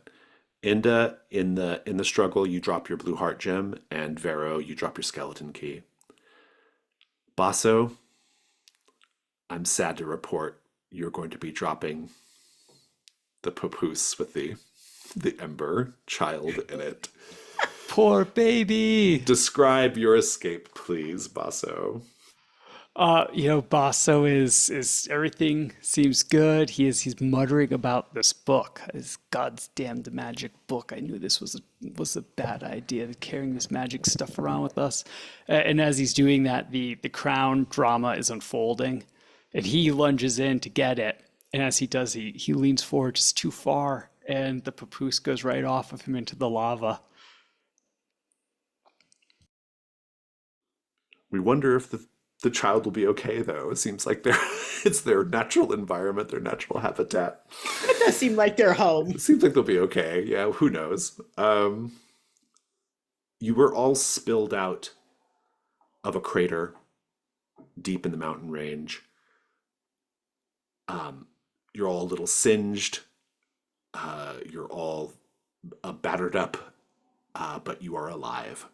Inda, in the struggle, you drop your blue heart gem, and Vero, you drop your skeleton key. Basso, I'm sad to report you're going to be dropping the papoose with the ember child in it. Poor baby. Describe your escape, please, Basso. Basso is everything seems good. He's muttering about this book, his God's damned magic book. I knew this was a bad idea, carrying this magic stuff around with us. And as he's doing that, the crown drama is unfolding, and he lunges in to get it. And as he does, he leans forward just too far, and the papoose goes right off of him into the lava. We wonder if the child will be okay, though. It seems like it's their natural environment, their natural habitat. It does seem like they're home. It seems like they'll be okay. Yeah, who knows? You were all spilled out of a crater deep in the mountain range. You're all a little singed. You're all battered up, but you are alive.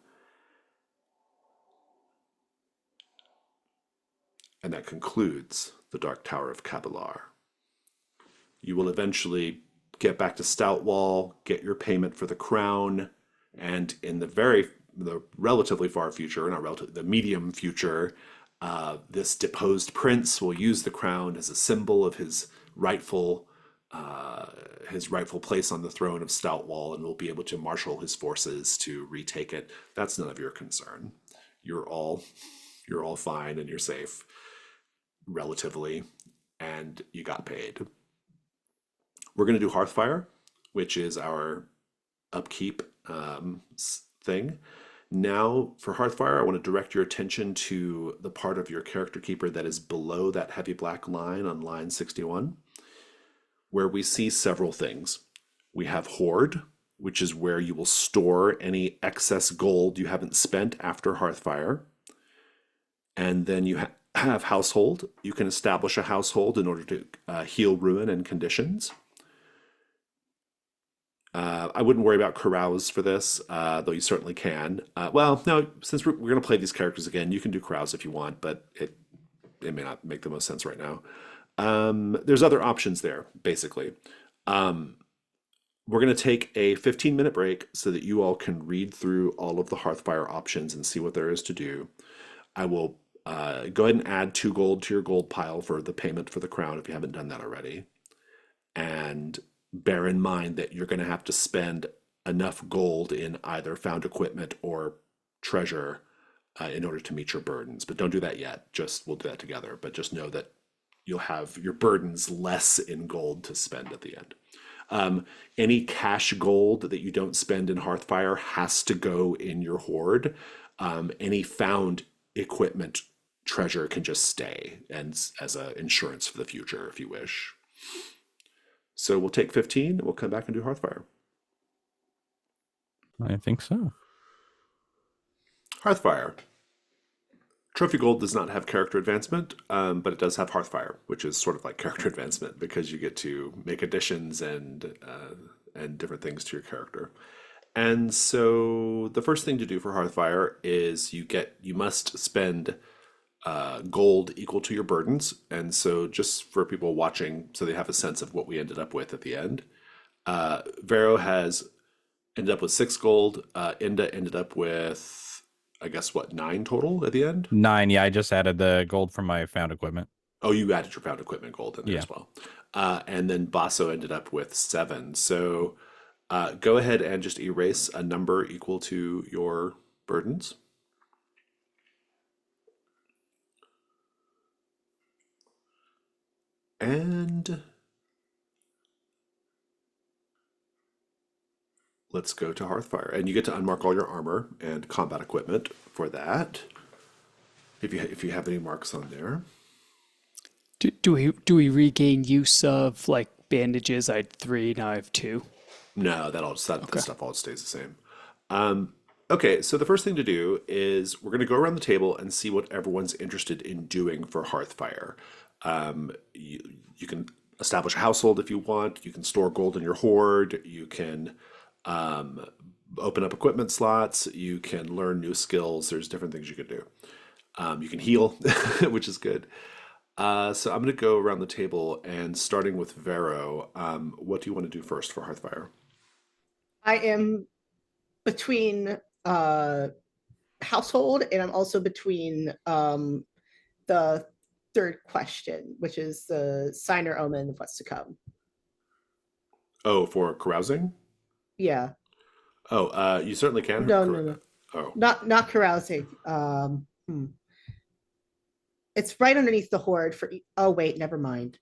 And that concludes the Dark Tower of Cabilar. You will eventually get back to Stoutwall, get your payment for the crown, and in the relatively far future, not relative, the medium future, this deposed prince will use the crown as a symbol of his rightful place on the throne of Stoutwall, and will be able to marshal his forces to retake it. That's none of your concern. You're all fine and you're safe, relatively, and you got paid. We're going to do Hearthfire, which is our upkeep thing. Now, for Hearthfire, I want to direct your attention to the part of your character keeper that is below that heavy black line on line 61, where we see several things. We have Hoard, which is where you will store any excess gold you haven't spent after Hearthfire. And then you have Household. You can establish a household in order to heal ruin and conditions. I wouldn't worry about carouse for this, though you certainly can. Well, no, since we're going to play these characters again, you can do carouse if you want, but it may not make the most sense right now. There's other options there, basically. Um, we're going to take a 15-minute break so that you all can read through all of the Hearthfire options and see what there is to do. I will go ahead and add 2 gold to your gold pile for the payment for the crown if you haven't done that already. And bear in mind that you're going to have to spend enough gold in either found equipment or treasure in order to meet your burdens. But don't do that yet. Just we'll do that together. But just know that you'll have your burdens less in gold to spend at the end. Any cash gold that you don't spend in Hearthfire has to go in your hoard. Any found equipment treasure can just stay and as a insurance for the future if you wish. So we'll take 15 and we'll come back and do Hearthfire. I think so. Hearthfire. Trophy Gold does not have character advancement, but it does have Hearthfire, which is sort of like character advancement because you get to make additions and different things to your character. And so the first thing to do for Hearthfire is you must spend gold equal to your burdens. And so just for people watching, so they have a sense of what we ended up with at the end, Vero has ended up with 6 gold. Inda ended up with, I guess, what, 9 total at the end? 9, yeah, I just added the gold from my found equipment. Oh, you added your found equipment gold in there Yeah. as well. And then Basso ended up with 7. So go ahead and just erase a number equal to your burdens. And let's go to Hearthfire. And you get to unmark all your armor and combat equipment for that. If you have any marks on there. Do we regain use of like bandages? I had 3, now I have 2. No, that stuff all stays the same. Okay, so the first thing to do is we're going to go around the table and see what everyone's interested in doing for Hearthfire. You can establish a household if you want. You can store gold in your hoard. You can open up equipment slots. You can learn new skills. There's different things you can do. You can heal, which is good. So I'm going to go around the table and starting with Vero. What do you want to do first for Hearthfire? I am between household, and I'm also between the third question, which is the sign or omen of what's to come. Oh, for carousing? Yeah. Oh, you certainly can. No. Oh, Not carousing. It's right underneath the hoard for. Oh wait, never mind.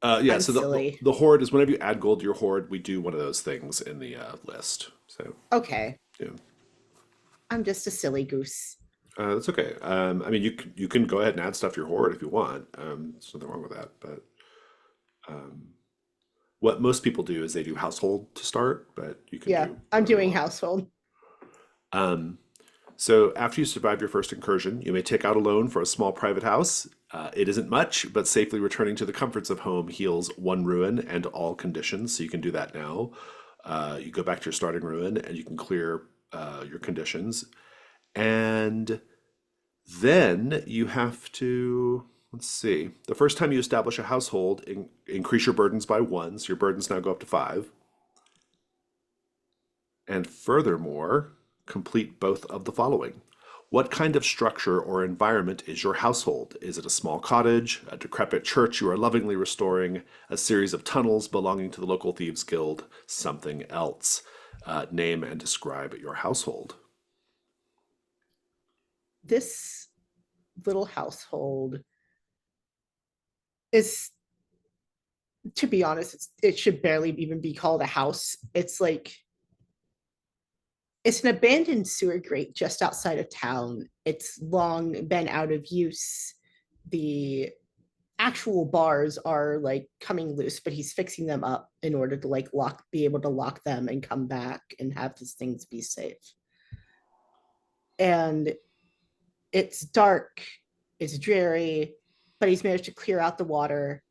yeah. I'm So silly. the hoard is whenever you add gold to your hoard, we do one of those things in the list. So Okay. yeah, I'm just a silly goose. that's okay. I mean, you can go ahead and add stuff to your hoard if you want. There's nothing wrong with that. But what most people do is they do household to start, but you can Yeah, do I'm whatever you doing want. household. So after you survive your first incursion, you may take out a loan for a small private house. It isn't much, but safely returning to the comforts of home heals 1 ruin and all conditions. So you can do that now. You go back to your starting ruin and you can clear your conditions. And then you have to, let's see, the first time you establish a household, increase your burdens by 1. So your burdens now go up to 5. And furthermore, complete both of the following. What kind of structure or environment is your household? Is it a small cottage, a decrepit church you are lovingly restoring, a series of tunnels belonging to the local thieves guild, something else? Name and describe your household. This little household is, to be honest, it should barely even be called a house. It's an abandoned sewer grate just outside of town. It's long been out of use. The actual bars are like coming loose, but he's fixing them up in order to be able to lock them and come back and have these things be safe. And it's dark, it's dreary, but he's managed to clear out the water,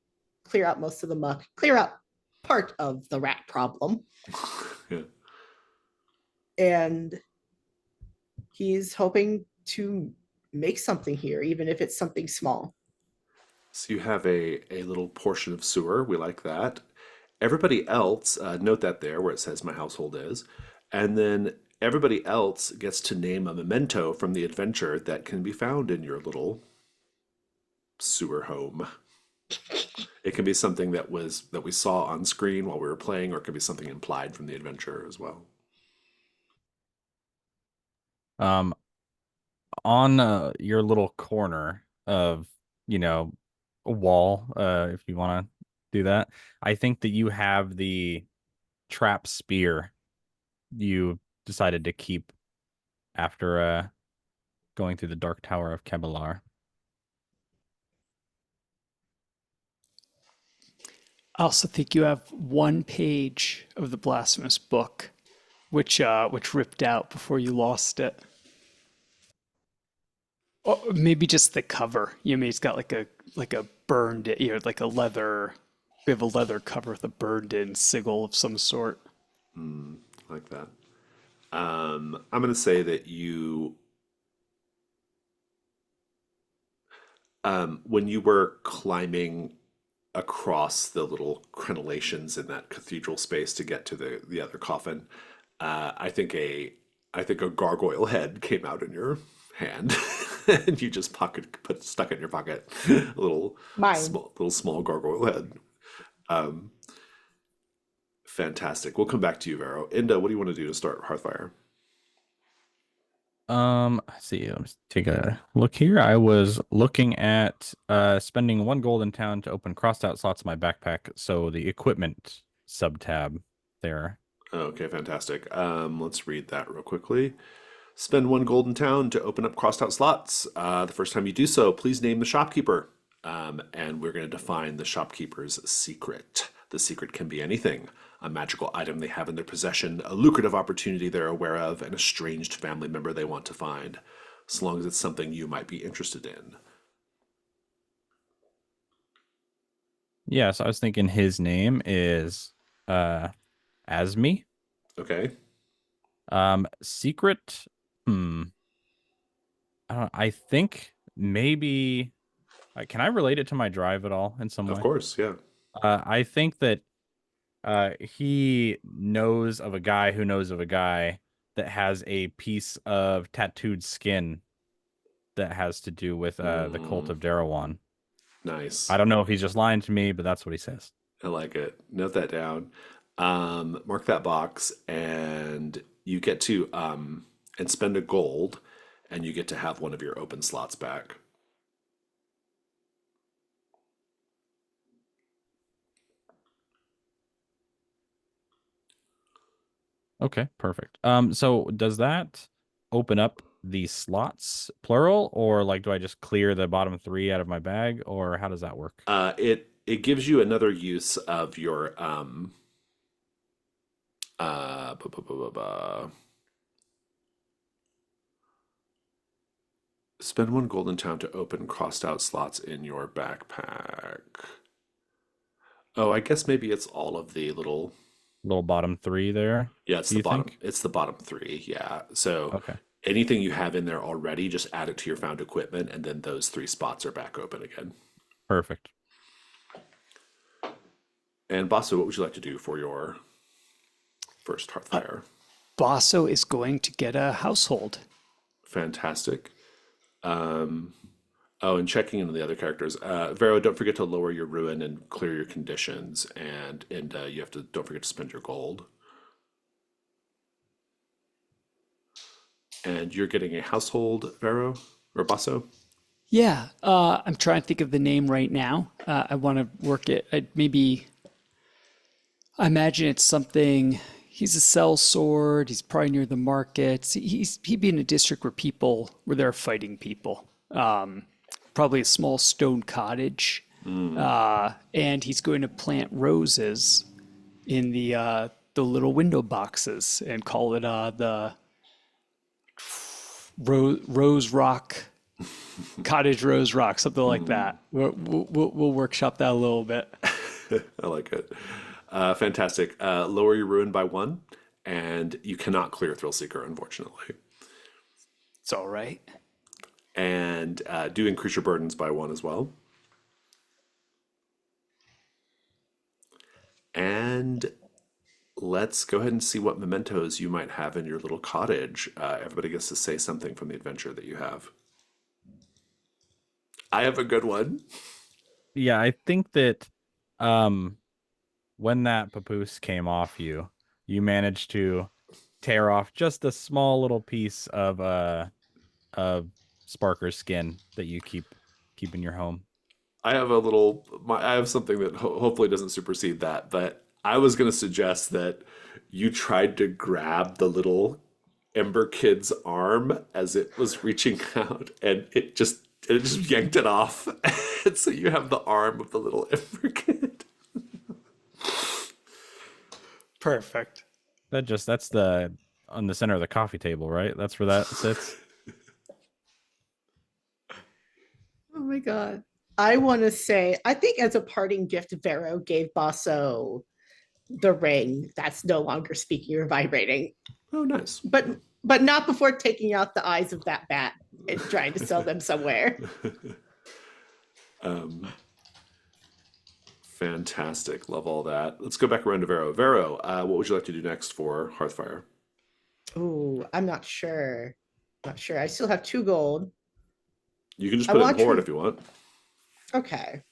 clear out most of the muck, clear out part of the rat problem. Yeah. And he's hoping to make something here, even if it's something small. So you have a little portion of sewer. We like that. Everybody else, note that there where it says my household is, and then everybody else gets to name a memento from the adventure that can be found in your little sewer home. It can be something that we saw on screen while we were playing, or it could be something implied from the adventure as well. Um, on your little corner of, you know, a wall, if you want to do that, I think that you have the trap spear you decided to keep after going through the Dark Tower of Cabilar. I also think you have one page of the blasphemous book, which ripped out before you lost it. Or maybe just the cover. You know, it's got like a burned, you know, like a leather. We have a leather cover with a burned in sigil of some sort. Like that. I'm going to say that when you were climbing across the little crenellations in that cathedral space to get to the other coffin, I think a gargoyle head came out in your hand, and you just stuck it in your pocket. A Mine. little small gargoyle head. Um, Fantastic. We'll come back to you, Vero. Inda, what do you want to do to start Hearthfire? Let's see. Let's take a look here. I was looking at spending 1 gold in town to open crossed out slots in my backpack. So the equipment sub tab there. Okay, fantastic. Let's read that real quickly. Spend 1 gold in town to open up crossed out slots. The first time you do so, please name the shopkeeper. And we're going to define the shopkeeper's secret. The secret can be anything: a magical item they have in their possession, a lucrative opportunity they're aware of, an estranged family member they want to find, as long as it's something you might be interested in. Yeah, so I was thinking his name is Asmi. Okay. Secret. Hmm. I think maybe. Can I relate it to my drive at all in some Of way? course, yeah. I think that he knows of a guy who knows of a guy that has a piece of tattooed skin that has to do with the cult of Darawan. I Nice. don't know if he's just lying to me, but that's what he says. I like it. Note that down. Mark that box, and you get to and spend 1 gold, and you get to have one of your open slots back. Okay, perfect. So does that open up the slots plural, or like do I just clear the bottom 3 out of my bag, or how does that work? It gives you another use of your bu- bu- bu- bu- bu- spend 1 gold in town to open crossed out slots in your backpack. Oh, I guess maybe it's all of the little. Little bottom 3 there, Yeah, it's do the you bottom. think? It's the bottom three. Yeah. So Okay, anything you have in there already, just add it to your found equipment, and then those 3 spots are back open again. perfect. And Basso, what would you like to do for your first Uh, Hearthfire? Basso is going to get a household. Fantastic. Oh, and checking into the other characters. Vero, don't forget to lower your ruin and clear your conditions, and you have to don't forget to spend your gold. And you're getting a household, Vero or Basso. Yeah, I'm trying to think of the name right now. I want to work it. Maybe I imagine it's something. He's a sellsword. He's probably near the markets. He'd be in a district where they're fighting people. Probably a small stone cottage, and he's going to plant roses in the little window boxes and call it the Rose Rock Cottage Rose Rock, something like that. We'll workshop that a little bit. I like it. Fantastic. Lower your ruin by 1, and you cannot clear Thrill Seeker, unfortunately. It's all right. And do increase your burdens by 1 as well. And let's go ahead and see what mementos you might have in your little cottage. Everybody gets to say something from the adventure that you have. I have a good one. Yeah, I think that um when that papoose came off you, you managed to tear off just a small little piece of Sparker's skin that you keep in your home. I have I have something that hopefully doesn't supersede that, but I was going to suggest that you tried to grab the little Ember Kid's arm as it was reaching out, and it just yanked it off. And so you have the arm of the little Ember Kid. Perfect. That's the on the center of the coffee table, right? That's where that sits. Oh my god. I want to say, I think as a parting gift, Vero gave Basso the ring that's no longer speaking or vibrating, Oh, nice. but not before taking out the eyes of that bat and trying to sell them somewhere. Um, fantastic. Love all that. Let's go back around to Vero. Vero, what would you like to do next for Hearthfire? Ooh, I'm not sure. Not sure. I still have 2 gold. You can just I put it in want Hoard to. if you want. Okay.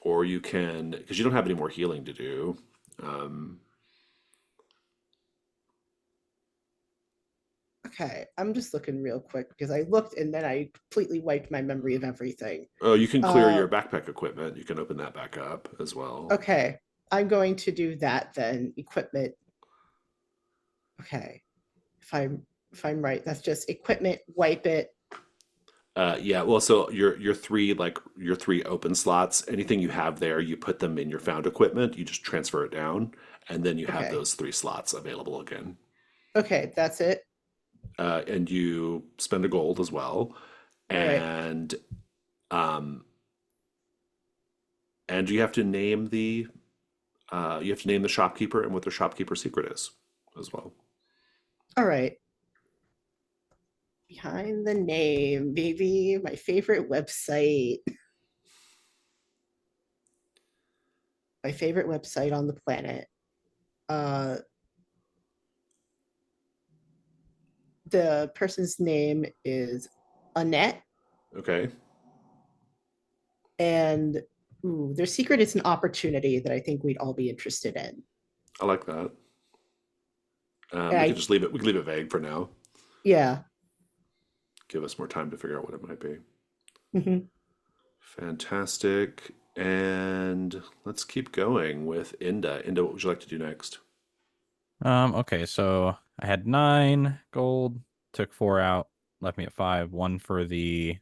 Or you can, because you don't have any more healing to do. Um, Okay. I'm just looking real quick because I looked and then I completely wiped my memory of everything. oh, you can clear Uh, your backpack equipment. You can open that back up as well. okay. I'm going to do that then. Equipment. Okay. If I'm right, that's just equipment, wipe it. Yeah, well, so your three open slots, anything you have there, you put them in your found equipment. You just transfer it down, and then you have Okay. those 3 slots available again. Okay, that's it. And you spend a gold as well, All right. and um, and you have to name the shopkeeper and what their shopkeeper secret is as well. All right. Behind the name, baby. My favorite website. My favorite website on the planet. Uh the person's name is Annette, Okay, and their secret is an opportunity that I think we'd all be interested in. I like that. And We can just leave it. We can leave it vague for now. yeah. Give us more time to figure out what it might be. Mhm. Fantastic. And let's keep going with Inda. Inda, what would you like to do next? Okay, so I had 9 gold, took 4 out, left me at 5, 1 for the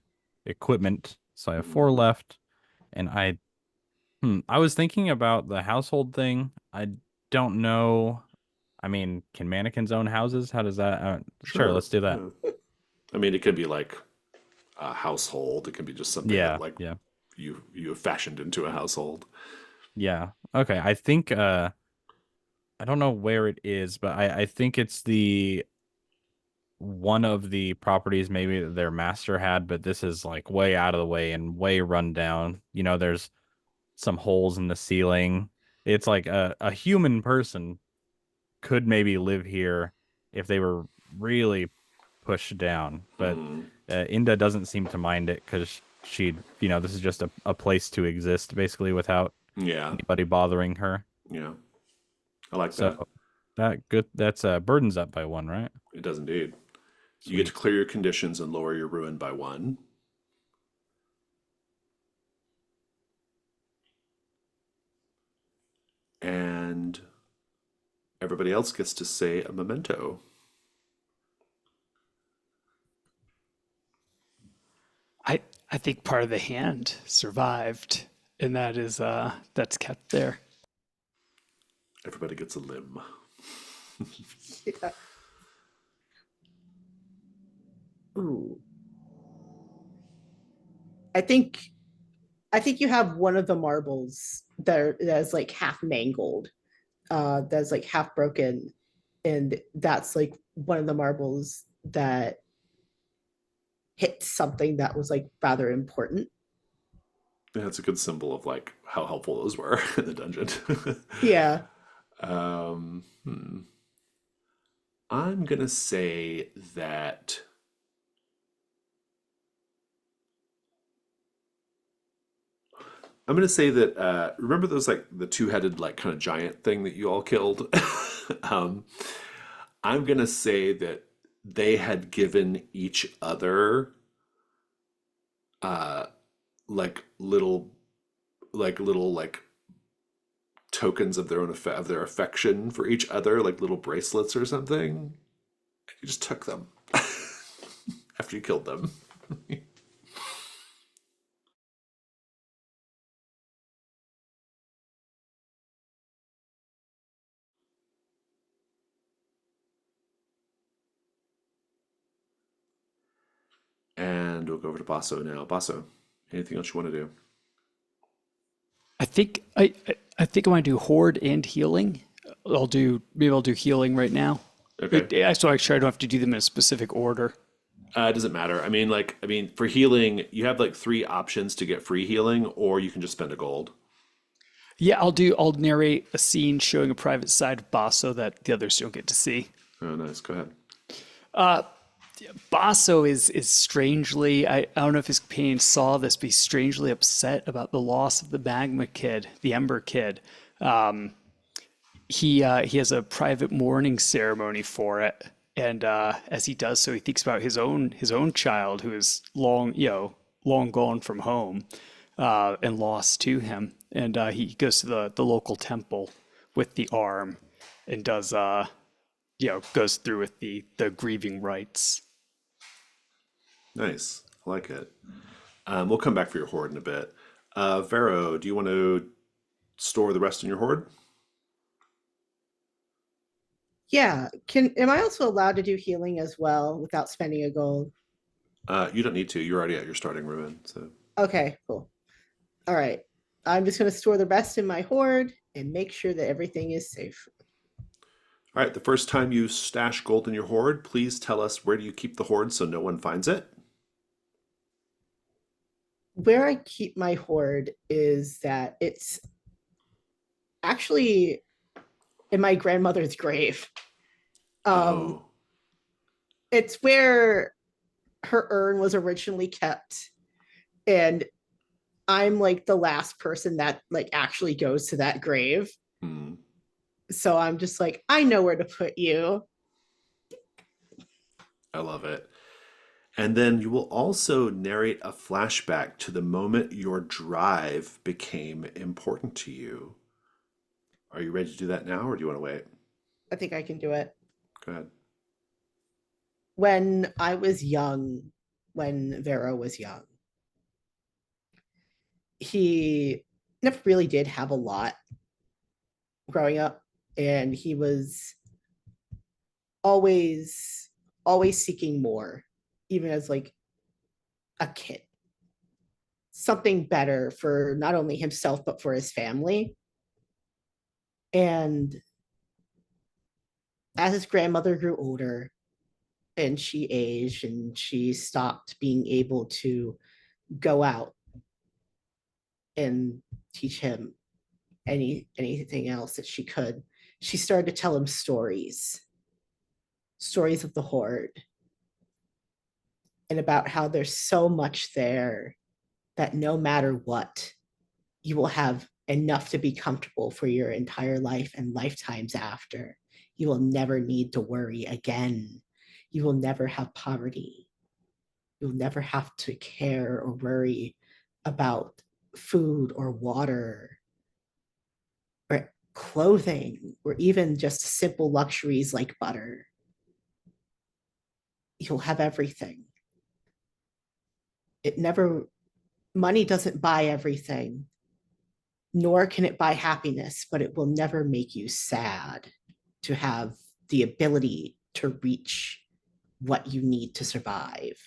equipment, so I have 4 left. And I was thinking about the household thing. I don't know. I mean, can mannequins own houses? How does that? Sure, Sure. let's do that. Yeah. I mean, it could be like a household. It can be just something that Yeah, like yeah, you have fashioned into a household. yeah. Okay, I think I don't know where it is, but I think it's the one of the properties maybe that their master had, but this is like way out of the way and way run down. There's some holes in the ceiling. It's like a human person could maybe live here if they were really pushed down. But Hmm. Inda doesn't seem to mind it because this is just a place to exist basically without Yeah. anybody bothering her. Yeah. I like So that. that's burdens up by 1, right? It does indeed. You get to Sweet. clear your conditions and lower your ruin by 1. And everybody else gets to say a memento. I I think part of the hand survived, and that's kept there. Everybody gets a limb. Yeah. Ooh. I think I think you have one of the marbles that's like half mangled, that's like half broken, and that's like one of the marbles that hit something that was like rather important. Yeah, it's a good symbol of like how helpful those were in the dungeon. Yeah. Hmm. I'm gonna say that remember those like the two-headed like kind of giant thing that you all killed? um, I'm gonna say that they had given each other uh like little like tokens of their own of their affection for each other, like little bracelets or something. You just took them after you killed them. And we'll go over to Basso now. Basso, anything else you want to do? I think I want to do horde and healing. I'll do healing right now. Okay. So actually I don't have to do them in a specific order. It doesn't matter. I mean, for healing, you have like three options to get free healing, or you can just spend a gold. Yeah, I'll narrate a scene showing a private side of Basso that the others don't get to see. Oh, nice. Go ahead. Basso is strangely, I don't know if his companion saw this, but he's strangely upset about the loss of the Magma Kid, the Ember Kid. He has a private mourning ceremony for it, and as he does so, he thinks about his own child who is long gone from home, and lost to him. And he goes to the local temple with the arm, and does goes through with the grieving rites. Nice. I like it. We'll come back for your horde in a bit. Vero, do you want to store the rest in your horde? Yeah. Am I also allowed to do healing as well without spending a gold? You don't need to. You're already at your starting ruin. So, Okay, cool. All right. I'm just going to store the rest in my horde and make sure that everything is safe. all right. The first time you stash gold in your horde, please tell us where do you keep the horde so no one finds it. Where I keep my horde is that it's actually in my grandmother's grave. Um, Oh, it's where her urn was originally kept, and I'm like the last person that like actually goes to that grave. hmm. So I'm just like, I know where to put you. I love it. And then you will also narrate a flashback to the moment your drive became important to you. Are you ready to do that now, or do you want to wait? I think I can do it. Go ahead. When I was young, when Vero was young, he never really did have a lot growing up, and he was always always seeking more, even as like a kid, something better for not only himself but for his family. And as his grandmother grew older and she aged and she stopped being able to go out and teach him anything else that she could, she started to tell him stories of the horde, and about how there's so much there that no matter what, you will have enough to be comfortable for your entire life and lifetimes after. You will never need to worry again. You will never have poverty. You'll never have to care or worry about food or water or clothing or even just simple luxuries like butter. You'll have everything. It never, money doesn't buy everything, nor can it buy happiness, but it will never make you sad to have the ability to reach what you need to survive.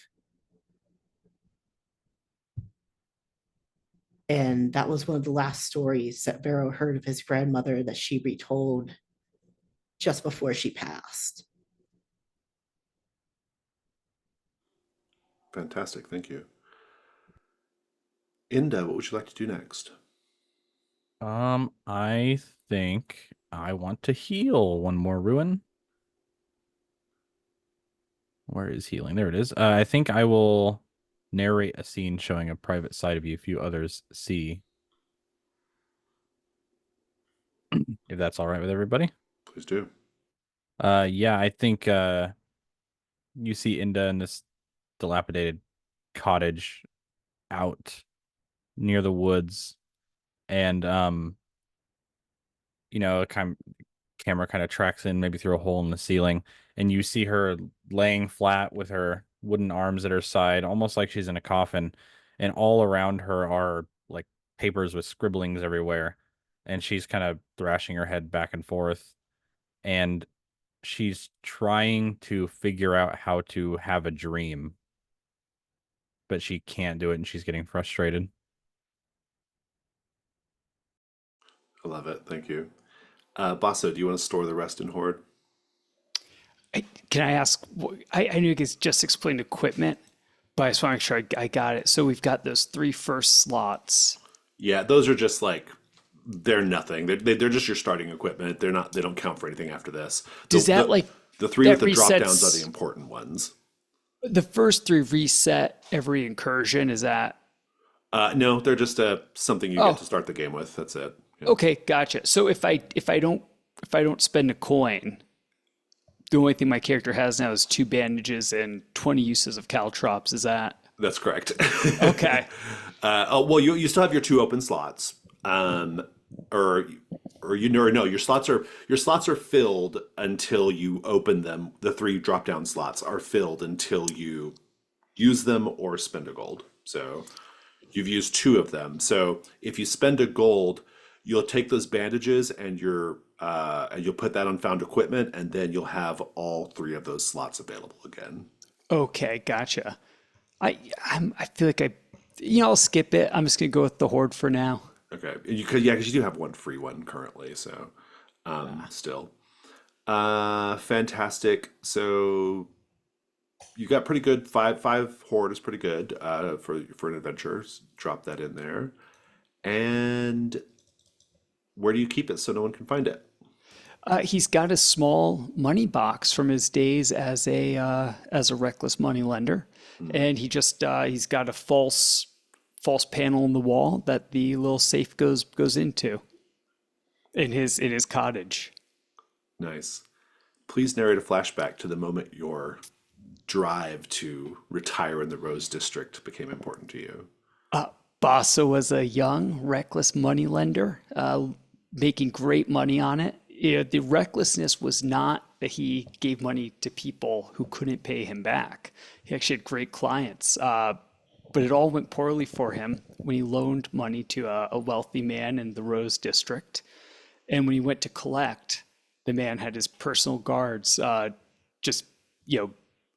And that was one of the last stories that Vero heard of his grandmother that she retold just before she passed. Fantastic. Thank you. Inda, what would you like to do next? I think I want to heal one more ruin. Where is healing? There it is. I think I will narrate a scene showing a private side of you if you others see. If that's all right with everybody. Please do. Yeah, I think you see Inda in this dilapidated cottage out near the woods, and camera kind of tracks in maybe through a hole in the ceiling, and you see her laying flat with her wooden arms at her side, almost like she's in a coffin, and all around her are like papers with scribblings everywhere, and she's kind of thrashing her head back and forth, and she's trying to figure out how to have a dream, but she can't do it, and she's getting frustrated. I love it. Thank you. Basso, do you want to store the rest in Horde? Can I ask? I knew you guys just explained equipment, but I just want to make sure I got it. So we've got those 3 first slots. Yeah, those are just like they're nothing. They're just your starting equipment. They're not. They don't count for anything after this. Does that like the 3 that with the drop downs resets- are the important ones? the first 3 reset every incursion? Is that No, they're just something you Oh. get to start the game with. That's it. Yeah. okay? Gotcha. So if I don't spend a coin, the only thing my character has now is 2 bandages and 20 uses of caltrops. Is that That's correct. okay? Well, you still have your 2 open slots, or no, your slots are filled until you open them. The 3 drop down slots are filled until you use them or spend a gold. So you've used 2 of them. So if you spend a gold, you'll take those bandages and you'll put that on found equipment, and then you'll have all 3 of those slots available again. Okay, gotcha. I feel like I'll skip it. I'm just gonna go with the horde for now. Okay, because you do have 1 free one currently. So still, fantastic. So you got pretty good. Five horde is pretty good for an adventure. Drop that in there. And where do you keep it so no one can find it? He's got a small money box from his days as a reckless money lender, and he's got a false panel in the wall that the little safe goes into in his cottage. Nice. Please narrate a flashback to the moment your drive to retire in the Rose District became important to you. Basso was a young, reckless money lender, making great money on it. The recklessness was not that he gave money to people who couldn't pay him back. He actually had great clients, but it all went poorly for him when he loaned money to a wealthy man in the Rose District. And when he went to collect, the man had his personal guards just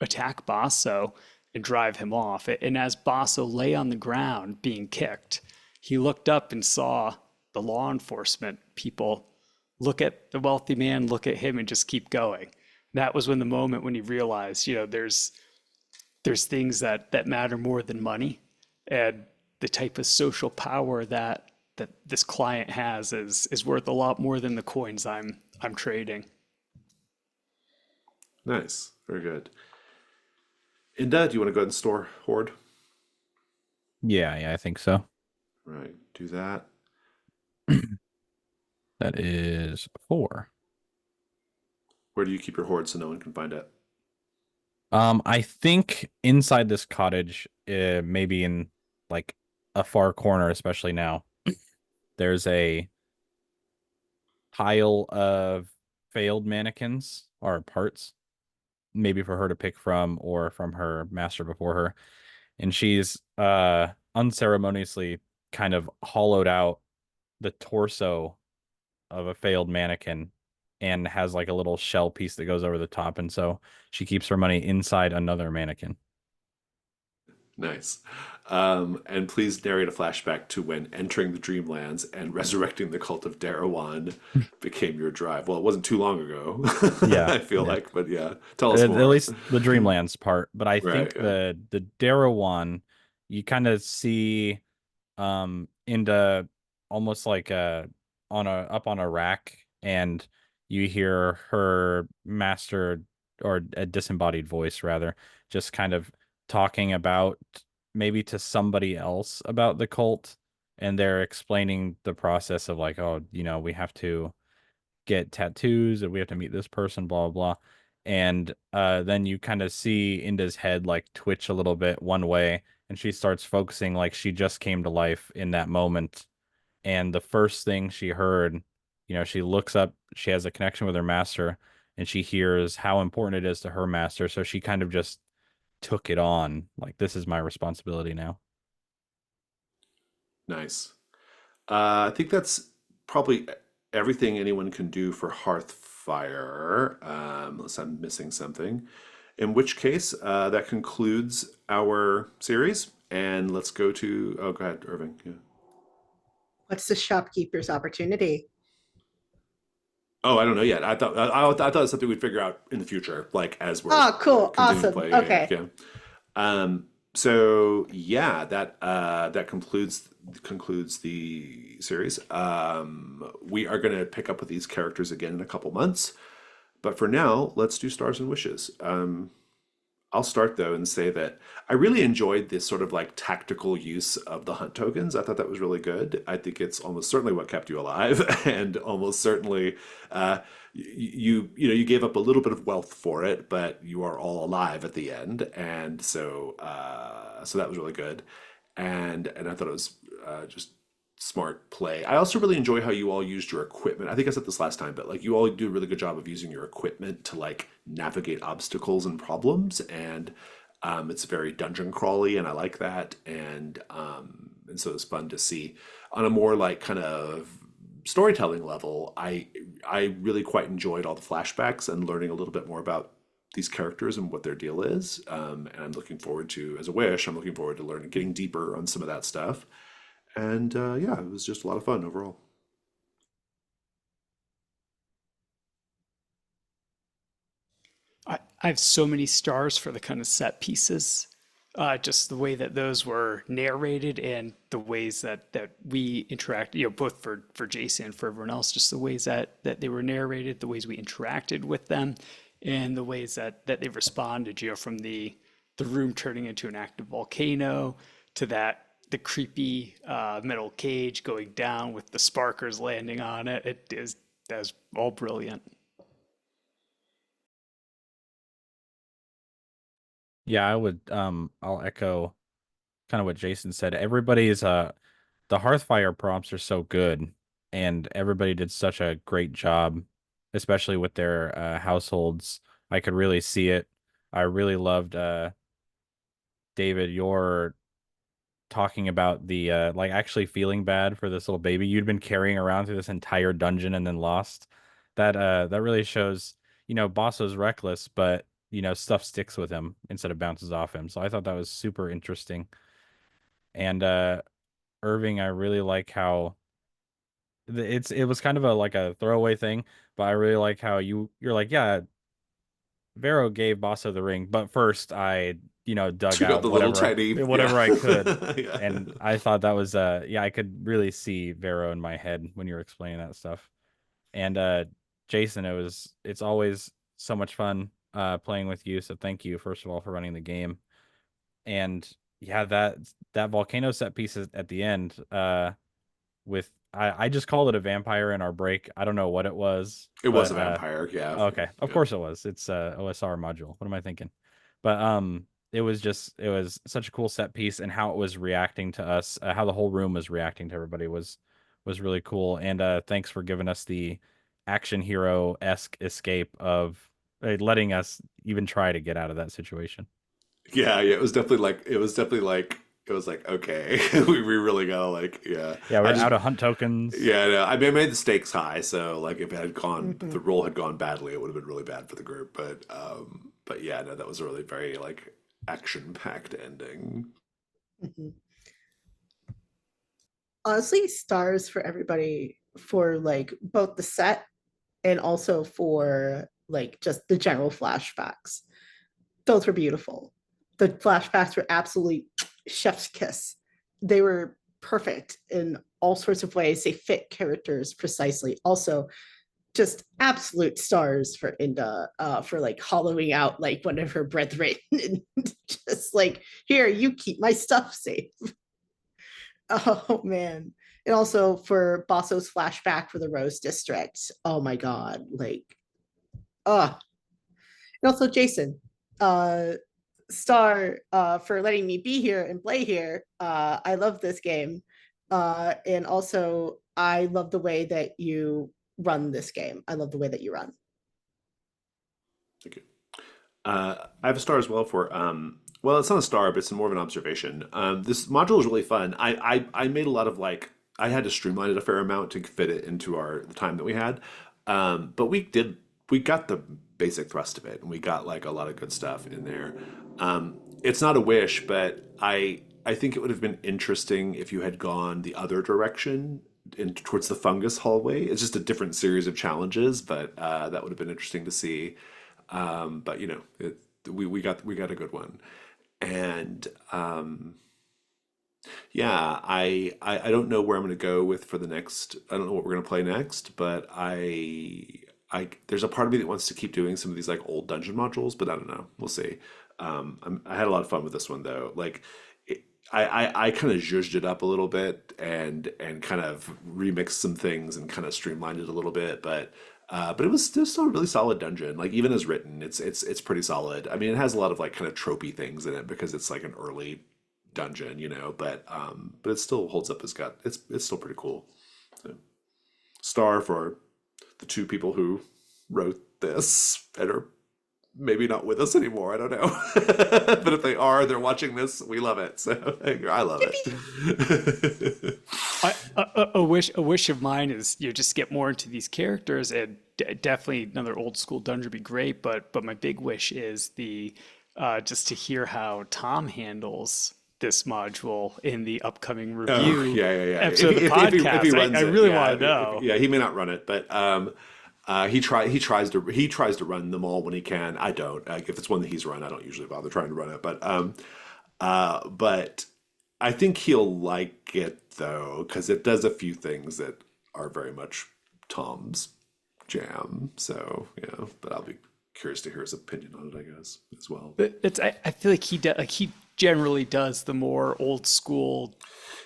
attack Basso and drive him off. And as Basso lay on the ground being kicked, he looked up and saw the law enforcement people look at the wealthy man, look at him, and just keep going. That was when the moment when he realized, there's things that matter more than money, and the type of social power that this client has is worth a lot more than the coins I'm trading. Nice. Very good. Inda, do you want to go ahead and store Horde? Yeah, I think so. Right. Do that. That is 4. Where do you keep your Horde so no one can find it? I think inside this cottage, maybe in like a far corner, especially now, there's a pile of failed mannequins or parts, maybe for her to pick from or from her master before her. And she's unceremoniously kind of hollowed out the torso of a failed mannequin and has like a little shell piece that goes over the top. And so she keeps her money inside another mannequin. Nice. And please narrate a flashback to when entering the Dreamlands and resurrecting the cult of Darawan became your drive. Well, it wasn't too long ago. Yeah, I feel yeah. like, but yeah, tell us At more. least the Dreamlands part. But I Right, think the Darawan, you kind of see into almost like up on a rack and you hear her master, or a disembodied voice rather, just kind of talking about, maybe to somebody else, about the cult, and they're explaining the process of like, oh, we have to get tattoos and we have to meet this person, blah blah blah. And then you kind of see Inda's head like twitch a little bit one way, and she starts focusing like she just came to life in that moment. And the first thing she heard, she looks up, she has a connection with her master, and she hears how important it is to her master. So she kind of just took it on, like, this is my responsibility now. Nice. I think that's probably everything anyone can do for Hearthfire, unless I'm missing something. In which case, that concludes our series. And let's go to. Oh, go ahead, Irving. Yeah. What's the shopkeeper's opportunity? Oh, I don't know yet. I thought it was something we'd figure out in the future, like as we're Oh, cool. continuing to Awesome. play. Yeah, Okay. yeah. So yeah, that concludes the series. We are going to pick up with these characters again in a couple months, but for now, let's do Stars and Wishes. I'll start though and say that I really enjoyed this sort of like tactical use of the hunt tokens. I thought that was really good. I think it's almost certainly what kept you alive, and almost certainly you gave up a little bit of wealth for it, but you are all alive at the end, and so that was really good, and I thought it was just smart play. I also really enjoy how you all used your equipment. I think I said this last time, but like you all do a really good job of using your equipment to like navigate obstacles and problems, and it's very dungeon crawly, and I like that. And so it's fun to see on a more like kind of storytelling level. I really quite enjoyed all the flashbacks and learning a little bit more about these characters and what their deal is. And I'm looking forward to, as a wish, I'm looking forward to learning, getting deeper on some of that stuff. And yeah, it was just a lot of fun overall. I have so many stars for the kind of set pieces. Just the way that those were narrated and the ways that we interact, both for Jason and for everyone else, just the ways that they were narrated, the ways we interacted with them, and the ways that they responded, from the room turning into an active volcano to the creepy metal cage going down with the sparkers landing on it. That was all brilliant. Yeah, I'll echo kind of what Jason said. Everybody's the Hearthfire prompts are so good, and everybody did such a great job, especially with their households. I could really see it. I really loved David, your talking about the like actually feeling bad for this little baby you'd been carrying around through this entire dungeon and then lost. That really shows, Bosso's reckless, but stuff sticks with him instead of bounces off him. So I thought that was super interesting. And Irving, I really like how it was kind of a throwaway thing, but I really like how you're like, yeah, Vero gave Basso the ring, but first I, dug Took out out the little whatever tiny, whatever I yeah. could. Yeah. And I thought that was yeah, I could really see Vero in my head when you were explaining that stuff. And Jason, it's always so much fun playing with you. So thank you, first of all, for running the game. And yeah, that volcano set piece at the end, with I just called it a vampire in our break. I don't know what it was, It was but a vampire, yeah. okay, of Yeah. course it was. It's OSR module. What am I thinking? But it was such a cool set piece, and how it was reacting to us, how the whole room was reacting to everybody was really cool. And thanks for giving us the action hero-esque escape of letting us even try to get out of that situation. Yeah, yeah, it was like, okay, we really gotta like, yeah. Yeah, I we're just out of hunt tokens. Yeah, no, I mean, I made the stakes high, so like if Mhm. the roll had gone badly, it would have been really bad for the group. But yeah, no, that was a really very like action-packed ending. Mhm. Honestly, stars for everybody for like both the set and also for like just the general flashbacks. Those were beautiful. The flashbacks were absolutely chef's kiss. They were perfect in all sorts of ways. They fit characters precisely. Also, just absolute stars for Inda, for like hollowing out like one of her brethren and just like, here, you keep my stuff safe. Oh man. And also for Basso's flashback for the Rose District. Oh my god. Like, and also Jason, uh star, for letting me be here and play here. I love this game. And also I love the way that you run this game. I love the way that you run. Thank you. I have a star as well for well, it's not a star, but it's more of an observation. This module is really fun. I made a lot of like I had to streamline it a fair amount to fit it into the time that we had. But we got the basic thrust of it, and we got like a lot of good stuff in there. It's not a wish, but I think it would have been interesting if you had gone the other direction towards the fungus hallway. It's just a different series of challenges, but that would have been interesting to see. But you know, we got a good one, and yeah, I don't know where I'm going to go with for the next. I don't know what we're going to play next, but I there's a part of me that wants to keep doing some of these like old dungeon modules, but I don't know. We'll see. I had a lot of fun with this one though. Like I kind of zhuzhed it up a little bit and kind of remixed some things and kind of streamlined it a little bit, but it was still a really solid dungeon. Like even as written, it's pretty solid. I mean, it has a lot of like kind of tropey things in it because it's like an early dungeon, you know, but it still holds up. It's still pretty cool. So, star for the two people who wrote this and are maybe not with us anymore. I don't know. But if they are, they're watching this. We love it. So I love it. A wish of mine is you just get more into these characters, and definitely another old school dungeon would be great. But my big wish is the just to hear how Tom handles this module in the upcoming review Yeah. episode of the podcast. If he runs I it, really yeah, want to know. yeah, he may not run it, but he tries to run them all when he can. I don't. If it's one that he's run, I don't usually bother trying to run it. But I think he'll like it though, because it does a few things that are very much Tom's jam. So yeah, but I'll be curious to hear his opinion on it, I guess, as well. But I feel like he generally does the more old school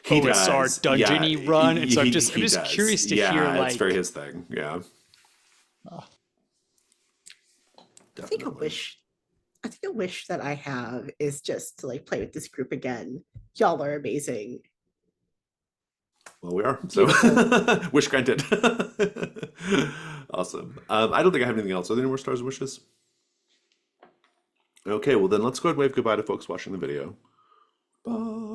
He OSR does, dungeon-y yeah, run, and so I'm he just does. curious to yeah, hear it's like very his thing. Yeah, I think a definitely. wish that I have is just to like play with this group again. Y'all are amazing. Well, we are. So, wish granted. Awesome. I don't think I have anything else. Are there any more stars and wishes? Okay, well then let's go ahead and wave goodbye to folks watching the video. Bye.